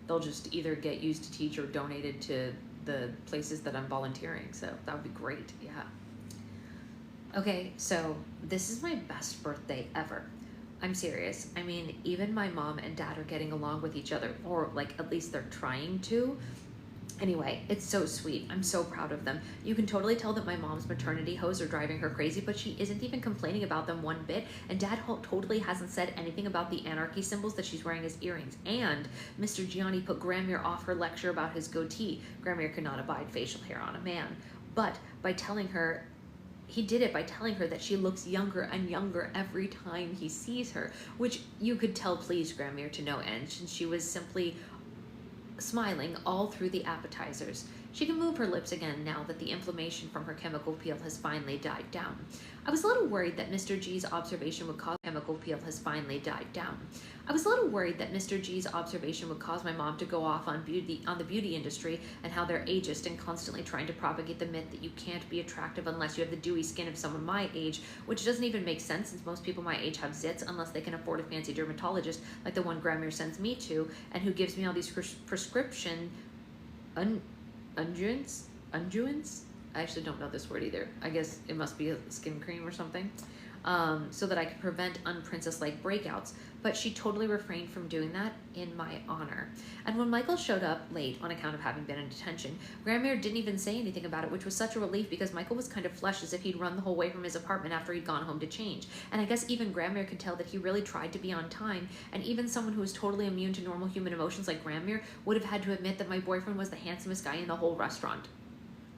they'll just either get used to teach or donated to the places that I'm volunteering, so that would be great. Yeah. Okay, so this is my best birthday ever. I'm serious. I mean, even my mom and dad are getting along with each other, or like at least they're trying to. Anyway, it's so sweet. I'm so proud of them. You can totally tell that my mom's maternity hoes are driving her crazy, but she isn't even complaining about them one bit. And Dad totally hasn't said anything about the anarchy symbols that she's wearing as earrings. And Mr. Gianni put Gramere off her lecture about his goatee. Gramere could not abide facial hair on a man. But by telling her, he did it by telling her that she looks younger and younger every time he sees her, which you could tell pleased Gramere to no end, since she was simply smiling all through the appetizers. She can move her lips again now that the inflammation from her chemical peel has finally died down. I was a little worried that Mr. G's observation would cause my mom to go off on the beauty industry and how they're ageist and constantly trying to propagate the myth that you can't be attractive unless you have the dewy skin of someone my age, which doesn't even make sense since most people my age have zits unless they can afford a fancy dermatologist like the one Gramere sends me to, and who gives me all these prescription unguents? I actually don't know this word either. I guess it must be a skin cream or something. So that I could prevent unprincess-like breakouts, but she totally refrained from doing that in my honor. And when Michael showed up late on account of having been in detention, Gramere didn't even say anything about it, which was such a relief because Michael was kind of flushed as if he'd run the whole way from his apartment after he'd gone home to change. And I guess even Gramere could tell that he really tried to be on time, and even someone who was totally immune to normal human emotions like Gramere would have had to admit that my boyfriend was the handsomest guy in the whole restaurant.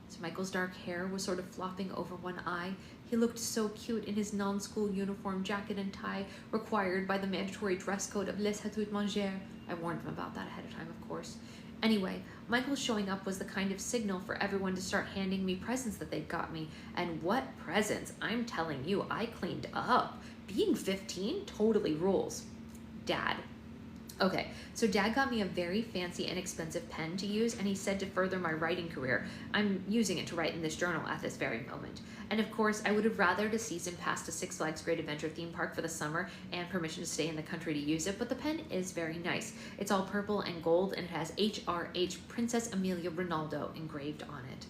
So Michael's dark hair was sort of flopping over one eye. He looked so cute in his non-school uniform jacket and tie required by the mandatory dress code of Les Hatut Manger. I warned him about that ahead of time, of course. Anyway, Michael showing up was the kind of signal for everyone to start handing me presents that they'd got me. And what presents? I'm telling you, I cleaned up. Being 15 totally rules. Dad. Okay, so Dad got me a very fancy and expensive pen to use, and he said to further my writing career. I'm using it to write in this journal at this very moment. And of course, I would have rathered a season pass to Six Flags Great Adventure theme park for the summer and permission to stay in the country to use it, but the pen is very nice. It's all purple and gold, and it has HRH Princess Amelia Ronaldo engraved on it.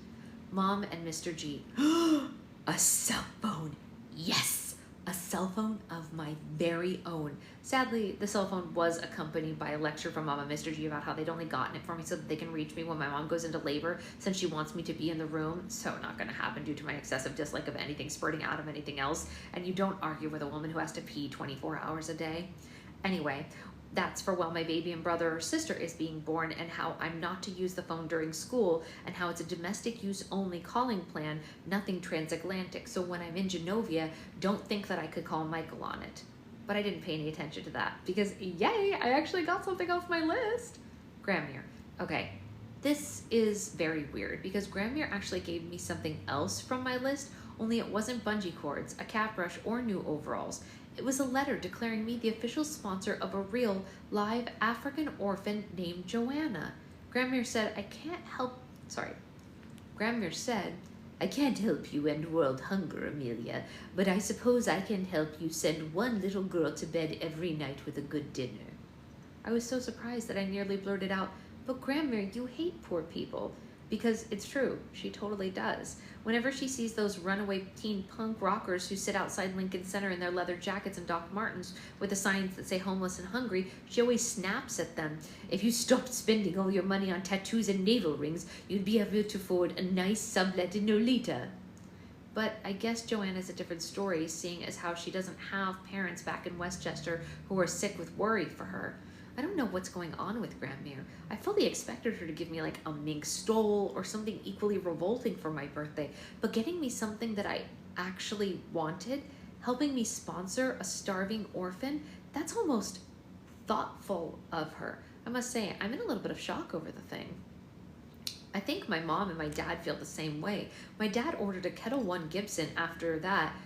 Mom and Mr. G. A cell phone. Yes! A cell phone of my very own. Sadly, the cell phone was accompanied by a lecture from Mom and Mr. G about how they'd only gotten it for me so that they can reach me when my mom goes into labor, since she wants me to be in the room. So not going to happen due to my excessive dislike of anything spurting out of anything else. And you don't argue with a woman who has to pee 24 hours a day. Anyway, that's for while my baby and brother or sister is being born, and how I'm not to use the phone during school, and how it's a domestic use only calling plan, nothing transatlantic. So when I'm in Genovia, don't think that I could call Michael on it. But I didn't pay any attention to that because, yay, I actually got something off my list. Gramere. Okay, this is very weird because Gramere actually gave me something else from my list, only it wasn't bungee cords, a cap brush, or new overalls. It was a letter declaring me the official sponsor of a real, live African orphan named Joanna. Gramere said, I can't help... Sorry. Granmere said, "I can't help you end world hunger, Amelia, but I suppose I can help you send one little girl to bed every night with a good dinner." I was so surprised that I nearly blurted out, "But Granmere, you hate poor people." Because it's true, she totally does. Whenever she sees those runaway teen punk rockers who sit outside Lincoln Center in their leather jackets and Doc Martens with the signs that say homeless and hungry, she always snaps at them. "If you stopped spending all your money on tattoos and navel rings, you'd be able to afford a nice sublet in Nolita." But I guess Joanna's a different story, seeing as how she doesn't have parents back in Westchester who are sick with worry for her. I don't know what's going on with Granmere. I fully expected her to give me like a mink stole or something equally revolting for my birthday, but getting me something that I actually wanted, helping me sponsor a starving orphan, that's almost thoughtful of her. I must say, I'm in a little bit of shock over the thing. I think my mom and my dad feel the same way. My dad ordered a Kettle One Gibson after that,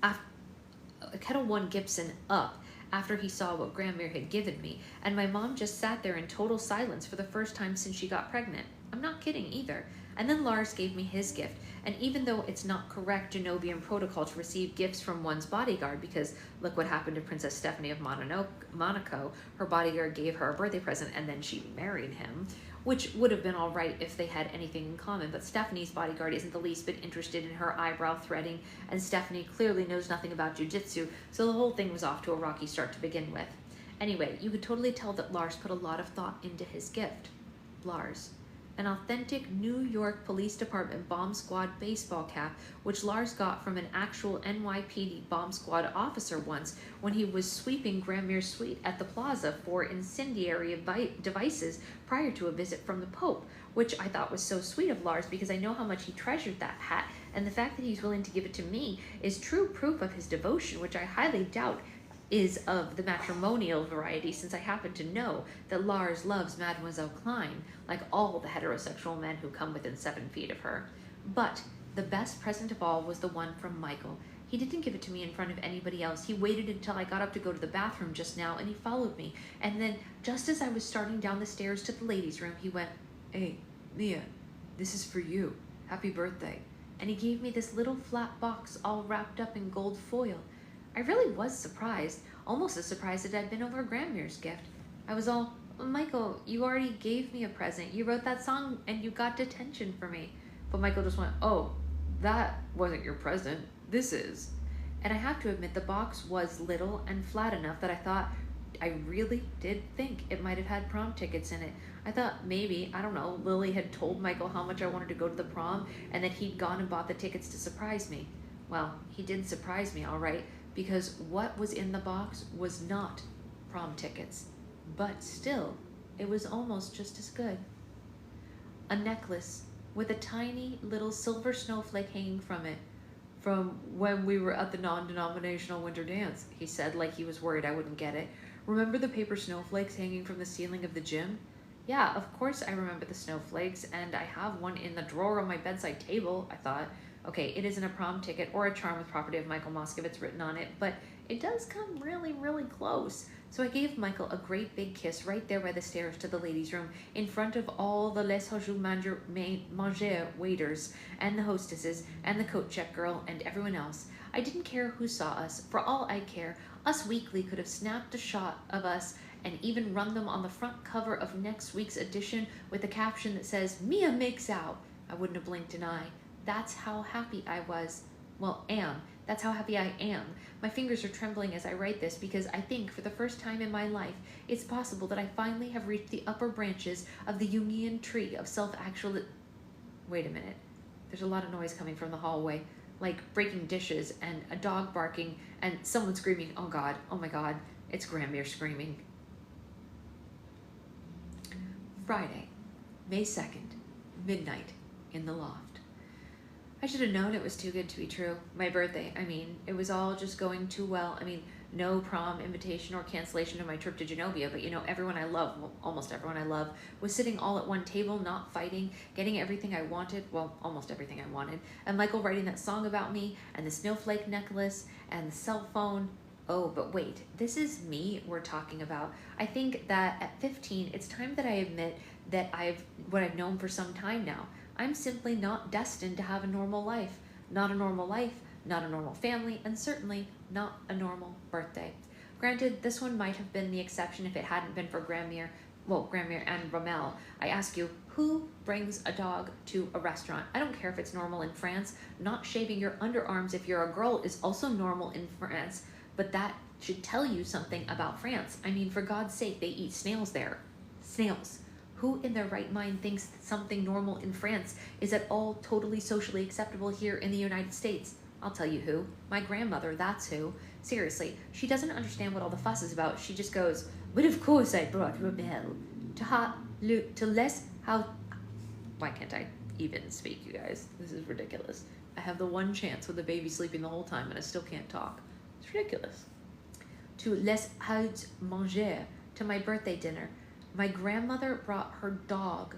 a Kettle One Gibson up after he saw what Granmere had given me, and my mom just sat there in total silence for the first time since she got pregnant. I'm not kidding either. And then Lars gave me his gift, and even though it's not correct Genovian protocol to receive gifts from one's bodyguard, because look what happened to Princess Stephanie of Monaco, her bodyguard gave her a birthday present and then she married him, which would have been all right if they had anything in common, but Stephanie's bodyguard isn't the least bit interested in her eyebrow threading, and Stephanie clearly knows nothing about jujitsu, so the whole thing was off to a rocky start to begin with. Anyway, you could totally tell that Lars put a lot of thought into his gift. Lars. An authentic New York Police Department Bomb Squad baseball cap, which Lars got from an actual NYPD Bomb Squad officer once when he was sweeping Granmere's suite at the plaza for incendiary devices prior to a visit from the Pope, which I thought was so sweet of Lars because I know how much he treasured that hat, and the fact that he's willing to give it to me is true proof of his devotion, which I highly doubt is of the matrimonial variety, since I happen to know that Lars loves Mademoiselle Klein, like all the heterosexual men who come within 7 feet of her. But the best present of all was the one from Michael. He didn't give it to me in front of anybody else. He waited until I got up to go to the bathroom just now, and he followed me. And then, just as I was starting down the stairs to the ladies' room, he went, "Hey, Mia, this is for you. Happy birthday." And he gave me this little flat box all wrapped up in gold foil. I really was surprised, almost as surprised as I'd been over Granmere's gift. I was all, "Michael, you already gave me a present. You wrote that song and you got detention for me." But Michael just went, "Oh, that wasn't your present. This is." And I have to admit, the box was little and flat enough that I really did think it might have had prom tickets in it. I thought maybe, I don't know, Lily had told Michael how much I wanted to go to the prom and that he'd gone and bought the tickets to surprise me. Well, he did surprise me, all right, because what was in the box was not prom tickets, but still, it was almost just as good. A necklace with a tiny little silver snowflake hanging from it, from when we were at the non-denominational winter dance, he said, like he was worried I wouldn't get it. "Remember the paper snowflakes hanging from the ceiling of the gym?" Yeah, of course I remember the snowflakes, and I have one in the drawer on my bedside table, I thought. Okay, it isn't a prom ticket or a charm with property of Michael Moskowitz written on it, but it does come really, really close. So I gave Michael a great big kiss right there by the stairs to the ladies' room in front of all the Les Hajou Manger waiters and the hostesses and the coat check girl and everyone else. I didn't care who saw us. For all I care, Us Weekly could have snapped a shot of us and even run them on the front cover of next week's edition with a caption that says, "Mia makes out." I wouldn't have blinked an eye. That's how happy I was. Well, am. That's how happy I am. My fingers are trembling as I write this because I think for the first time in my life, it's possible that I finally have reached the upper branches of the Jungian tree of self-actual... Wait a minute. There's a lot of noise coming from the hallway, like breaking dishes and a dog barking and someone screaming, "Oh God, oh my God." It's Granmere screaming. Friday, May 2nd, midnight, in the loft. I should have known it was too good to be true. My birthday, it was all just going too well. No prom invitation or cancellation of my trip to Genovia, but everyone I love, well, almost everyone I love, was sitting all at one table, not fighting, getting everything I wanted, well, almost everything I wanted, and Michael writing that song about me, and the snowflake necklace, and the cell phone. Oh, but wait, this is me we're talking about. I think that at 15, it's time that I admit that what I've known for some time now. I'm simply not destined to have a normal life. Not a normal life, not a normal family, and certainly not a normal birthday. Granted, this one might have been the exception if it hadn't been for Granmere and Rommel. I ask you, who brings a dog to a restaurant? I don't care if it's normal in France. Not shaving your underarms if you're a girl is also normal in France, but that should tell you something about France. I mean, for God's sake, they eat snails there. Snails. Who in their right mind thinks that something normal in France is at all totally socially acceptable here in the United States? I'll tell you who. My grandmother, that's who. Seriously, she doesn't understand what all the fuss is about. She just goes, but of course I brought Rommel. To less how... Why can't I even speak, you guys? This is ridiculous. I have the one chance with the baby sleeping the whole time and I still can't talk. It's ridiculous. To les hauts manger, to my birthday dinner. My grandmother brought her dog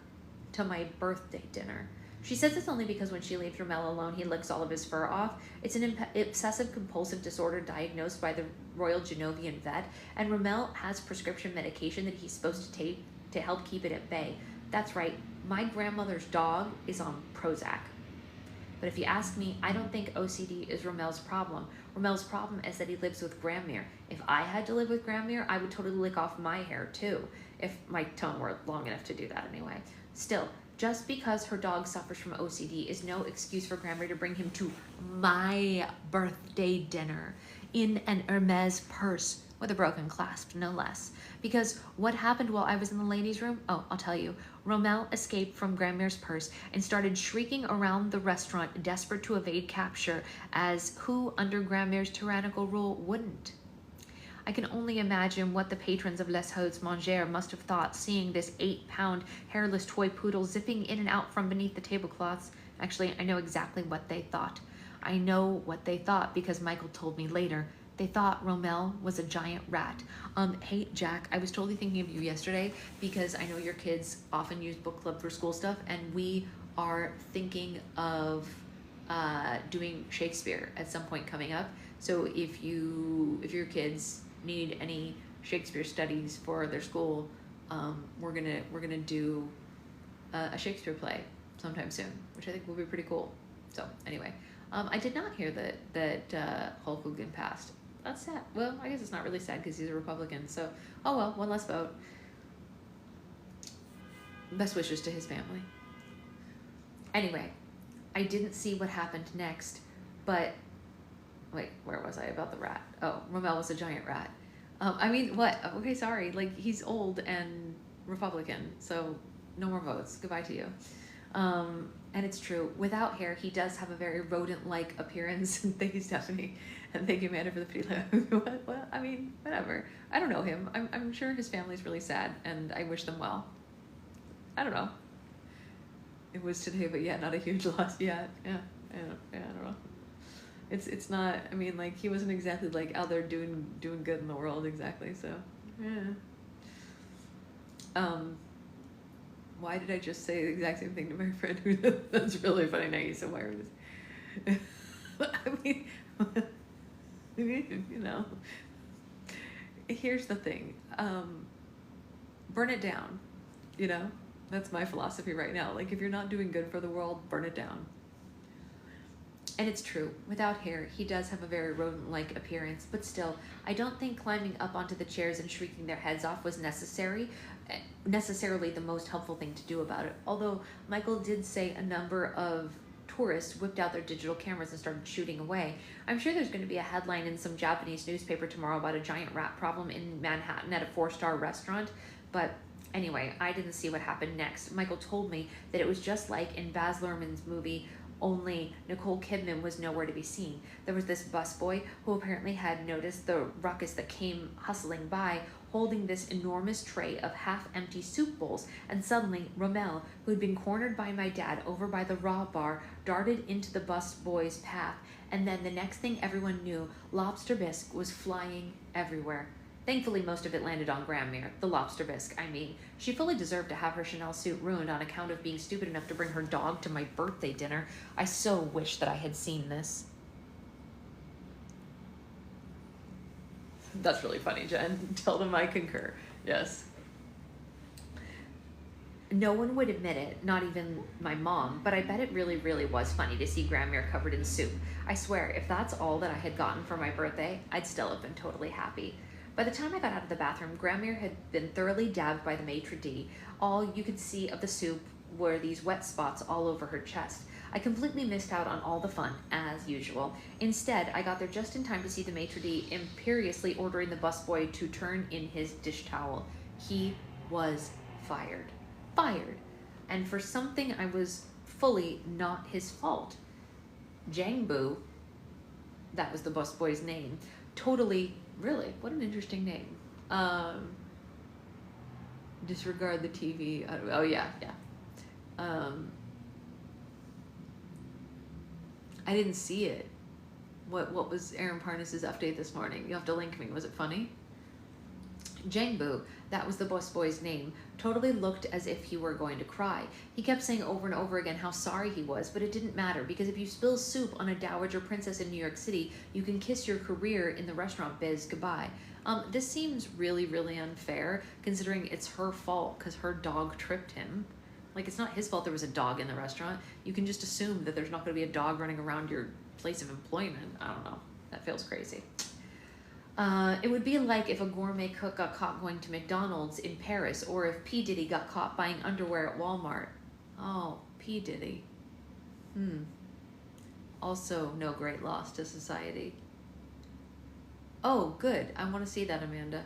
to my birthday dinner. She says it's only because when she leaves Rommel alone, he licks all of his fur off. It's an obsessive compulsive disorder diagnosed by the Royal Genovian vet, and Rommel has prescription medication that he's supposed to take to help keep it at bay. That's right, my grandmother's dog is on Prozac. But if you ask me, I don't think OCD is Rommel's problem. Rommel's problem is that he lives with Granmere. If I had to live with Granmere, I would totally lick off my hair too, if my tongue were long enough to do that anyway. Still, just because her dog suffers from OCD is no excuse for Granmere to bring him to my birthday dinner in an Hermes purse with a broken clasp, no less. Because what happened while I was in the ladies' room? Oh, I'll tell you. Rommel escaped from Granmere's purse and started shrieking around the restaurant, desperate to evade capture, as who under Granmere's tyrannical rule wouldn't? I can only imagine what the patrons of Les Hauts Manger must have thought seeing this 8-pound hairless toy poodle zipping in and out from beneath the tablecloths. Actually, I know exactly what they thought. I know what they thought because Michael told me later. They thought Rommel was a giant rat. Hey, Jack, I was totally thinking of you yesterday because I know your kids often use book club for school stuff, and we are thinking of doing Shakespeare at some point coming up. So if your kids need any Shakespeare studies for their school, we're gonna do a Shakespeare play sometime soon, which I think will be pretty cool. So anyway, I did not hear that Hulk Hogan passed. That's sad. Well, I guess it's not really sad because he's a Republican. So, oh well, one less vote. Best wishes to his family. Anyway, I didn't see what happened next, but wait, where was I about the rat? Oh, Rommel was a giant rat. I mean, what? Okay, sorry. Like, he's old and Republican, so no more votes. Goodbye to you. And it's true. Without hair, he does have a very rodent-like appearance. Thank you, Stephanie. And thank you, Amanda, for the video. What? I mean, whatever. I don't know him. I'm sure his family's really sad, and I wish them well. I don't know. It was today, but yeah, not a huge loss yet. Yeah, I don't know. It's not, I mean, like, he wasn't exactly, like, out there doing good in the world, exactly, so, yeah. Why did I just say the exact same thing to my friend? That's really funny. Now you said, why are this? I mean, you know, here's the thing. Burn it down, you know? That's my philosophy right now. Like, if you're not doing good for the world, burn it down. And it's true, without hair, he does have a very rodent-like appearance, but still, I don't think climbing up onto the chairs and shrieking their heads off was necessarily the most helpful thing to do about it. Although Michael did say a number of tourists whipped out their digital cameras and started shooting away. I'm sure there's going to be a headline in some Japanese newspaper tomorrow about a giant rat problem in Manhattan at a 4-star restaurant, but anyway, I didn't see what happened next. Michael told me that it was just like in Baz Luhrmann's movie, only Nicole Kidman was nowhere to be seen. There was this busboy who apparently had noticed the ruckus that came hustling by, holding this enormous tray of half-empty soup bowls, and suddenly Rommel, who had been cornered by my dad over by the raw bar, darted into the busboy's path, and then the next thing everyone knew, lobster bisque was flying everywhere. Thankfully, most of it landed on Granmere, the lobster bisque, I mean. She fully deserved to have her Chanel suit ruined on account of being stupid enough to bring her dog to my birthday dinner. I so wish that I had seen this. That's really funny, Jen. Tell them I concur. Yes. No one would admit it, not even my mom, but I bet it really, really was funny to see Grandmere covered in soup. I swear, if that's all that I had gotten for my birthday, I'd still have been totally happy. By the time I got out of the bathroom, Grandmere had been thoroughly dabbed by the maitre d'. All you could see of the soup were these wet spots all over her chest. I completely missed out on all the fun, as usual. Instead, I got there just in time to see the maitre d' imperiously ordering the busboy to turn in his dish towel. He was fired. Fired. And for something I was fully not his fault. Jangbu, that was the busboy's name, totally, really, what an interesting name. Disregard the TV. Oh yeah. I didn't see it. What was Aaron Parnas's update this morning? You have to link me. Was it funny? Jangbu, that was the busboy's name, totally looked as if he were going to cry. He kept saying over and over again how sorry he was, but it didn't matter, because if you spill soup on a dowager princess in New York City, you can kiss your career in the restaurant biz goodbye. This seems really, really unfair, considering it's her fault because her dog tripped him. Like, it's not his fault there was a dog in the restaurant. You can just assume that there's not going to be a dog running around your place of employment. I don't know. That feels crazy. It would be like if a gourmet cook got caught going to McDonald's in Paris, or if P. Diddy got caught buying underwear at Walmart. Oh, P. Diddy. Also, no great loss to society. Oh, good. I want to see that, Amanda.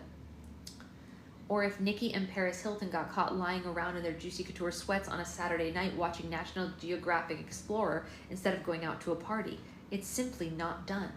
Or if Nikki and Paris Hilton got caught lying around in their Juicy Couture sweats on a Saturday night watching National Geographic Explorer instead of going out to a party. It's simply not done.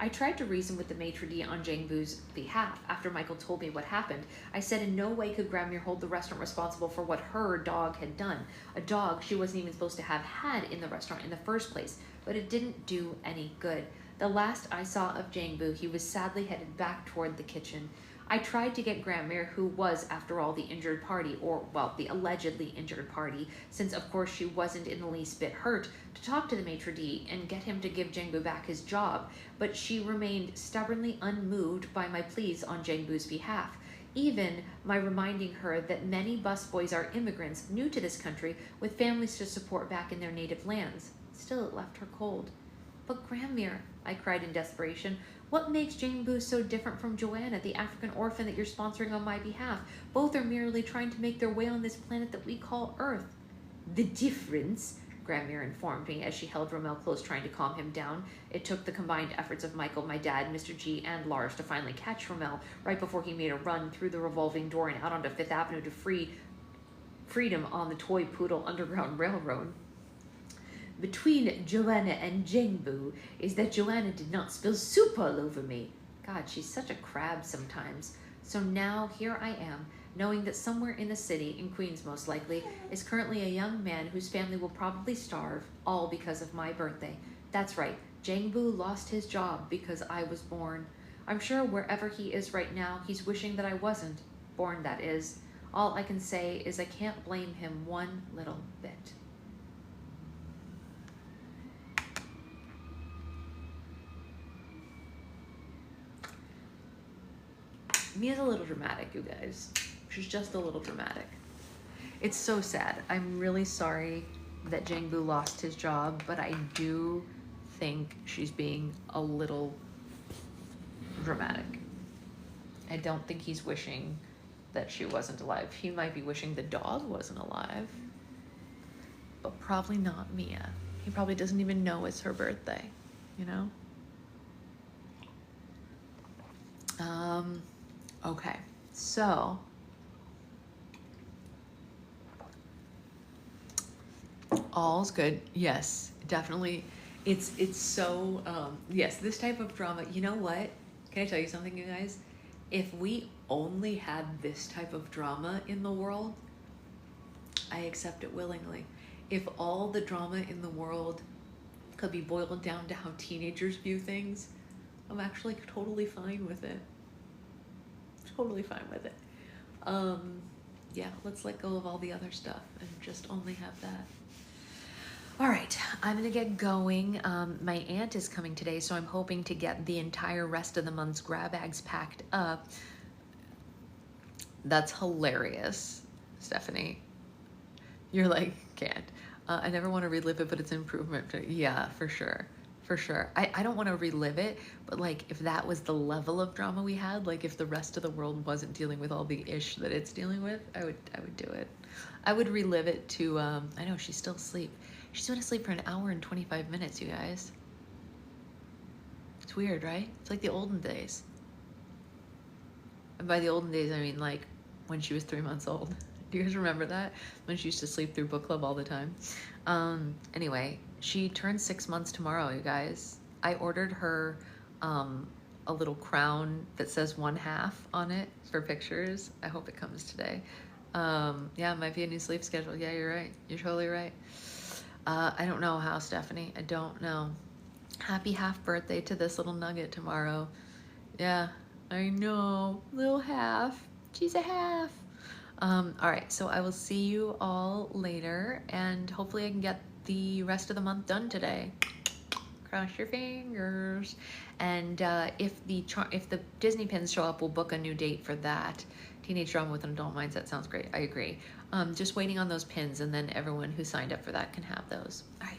I tried to reason with the maitre d' on Jangbu's behalf after Michael told me what happened. I said in no way could Grandmere hold the restaurant responsible for what her dog had done. A dog she wasn't even supposed to have had in the restaurant in the first place, but it didn't do any good. The last I saw of Jangbu, he was sadly headed back toward the kitchen. I tried to get Grandmere, who was, after all, the injured party, or, well, the allegedly injured party, since, of course, she wasn't in the least bit hurt, to talk to the maitre d' and get him to give Jangbu back his job, but she remained stubbornly unmoved by my pleas on Jangbu's behalf. Even my reminding her that many busboys are immigrants new to this country with families to support back in their native lands. Still, it left her cold. But Grandmere, I cried in desperation, what makes Jangbu so different from Joanna, the African orphan that you're sponsoring on my behalf? Both are merely trying to make their way on this planet that we call Earth. The difference, Grandmere informed me as she held Rommel close, trying to calm him down. It took the combined efforts of Michael, my dad, Mr. G, and Lars to finally catch Rommel right before he made a run through the revolving door and out onto Fifth Avenue to freedom on the Toy Poodle Underground Railroad. Between Joanna and Jangbu is that Joanna did not spill soup all over me. God, she's such a crab sometimes. So now here I am, knowing that somewhere in the city, in Queens most likely, is currently a young man whose family will probably starve, all because of my birthday. That's right, Jangbu lost his job because I was born. I'm sure wherever he is right now, he's wishing that I wasn't. Born, that is. All I can say is I can't blame him one little bit. Mia's a little dramatic, you guys. She's just a little dramatic. It's so sad. I'm really sorry that Jangbu lost his job, but I do think she's being a little dramatic. I don't think he's wishing that she wasn't alive. He might be wishing the dog wasn't alive, but probably not Mia. He probably doesn't even know it's her birthday, you know? Okay, so all's good. Yes, definitely. It's so, yes, this type of drama, you know what? Can I tell you something, you guys? If we only had this type of drama in the world, I accept it willingly. If all the drama in the world could be boiled down to how teenagers view things, I'm actually totally fine with it. Totally fine with it. Yeah, let's let go of all the other stuff and just only have that. All right, I'm gonna get going. My aunt is coming today, so I'm hoping to get the entire rest of the month's grab bags packed up. That's hilarious, Stephanie. You're like, can't. I never want to relive it, but it's improvement. Yeah, for sure. For sure. I don't want to relive it, but like if that was the level of drama we had, like if the rest of the world wasn't dealing with all the ish that it's dealing with, I would do it. I would relive it to I know she's still asleep. She's been asleep for an hour and 25 minutes, you guys. It's weird, right? It's like the olden days. And by the olden days, I mean like when she was 3 months old. Do you guys remember that? When she used to sleep through book club all the time. Anyway, she turns 6 months tomorrow, you guys. I ordered her a little crown that says 1/2 on it for pictures. I hope it comes today. Yeah, it might be a new sleep schedule. Yeah, you're right. You're totally right. I don't know how, Stephanie. I don't know. Happy half birthday to this little nugget tomorrow. Yeah, I know. Little half. She's a half. All right, so I will see you all later, and hopefully I can get the rest of the month done today. Cross your fingers. And if the Disney pins show up, we'll book a new date for that. Teenage drama with an adult mindset sounds great. I agree. Just waiting on those pins, and then everyone who signed up for that can have those. All right.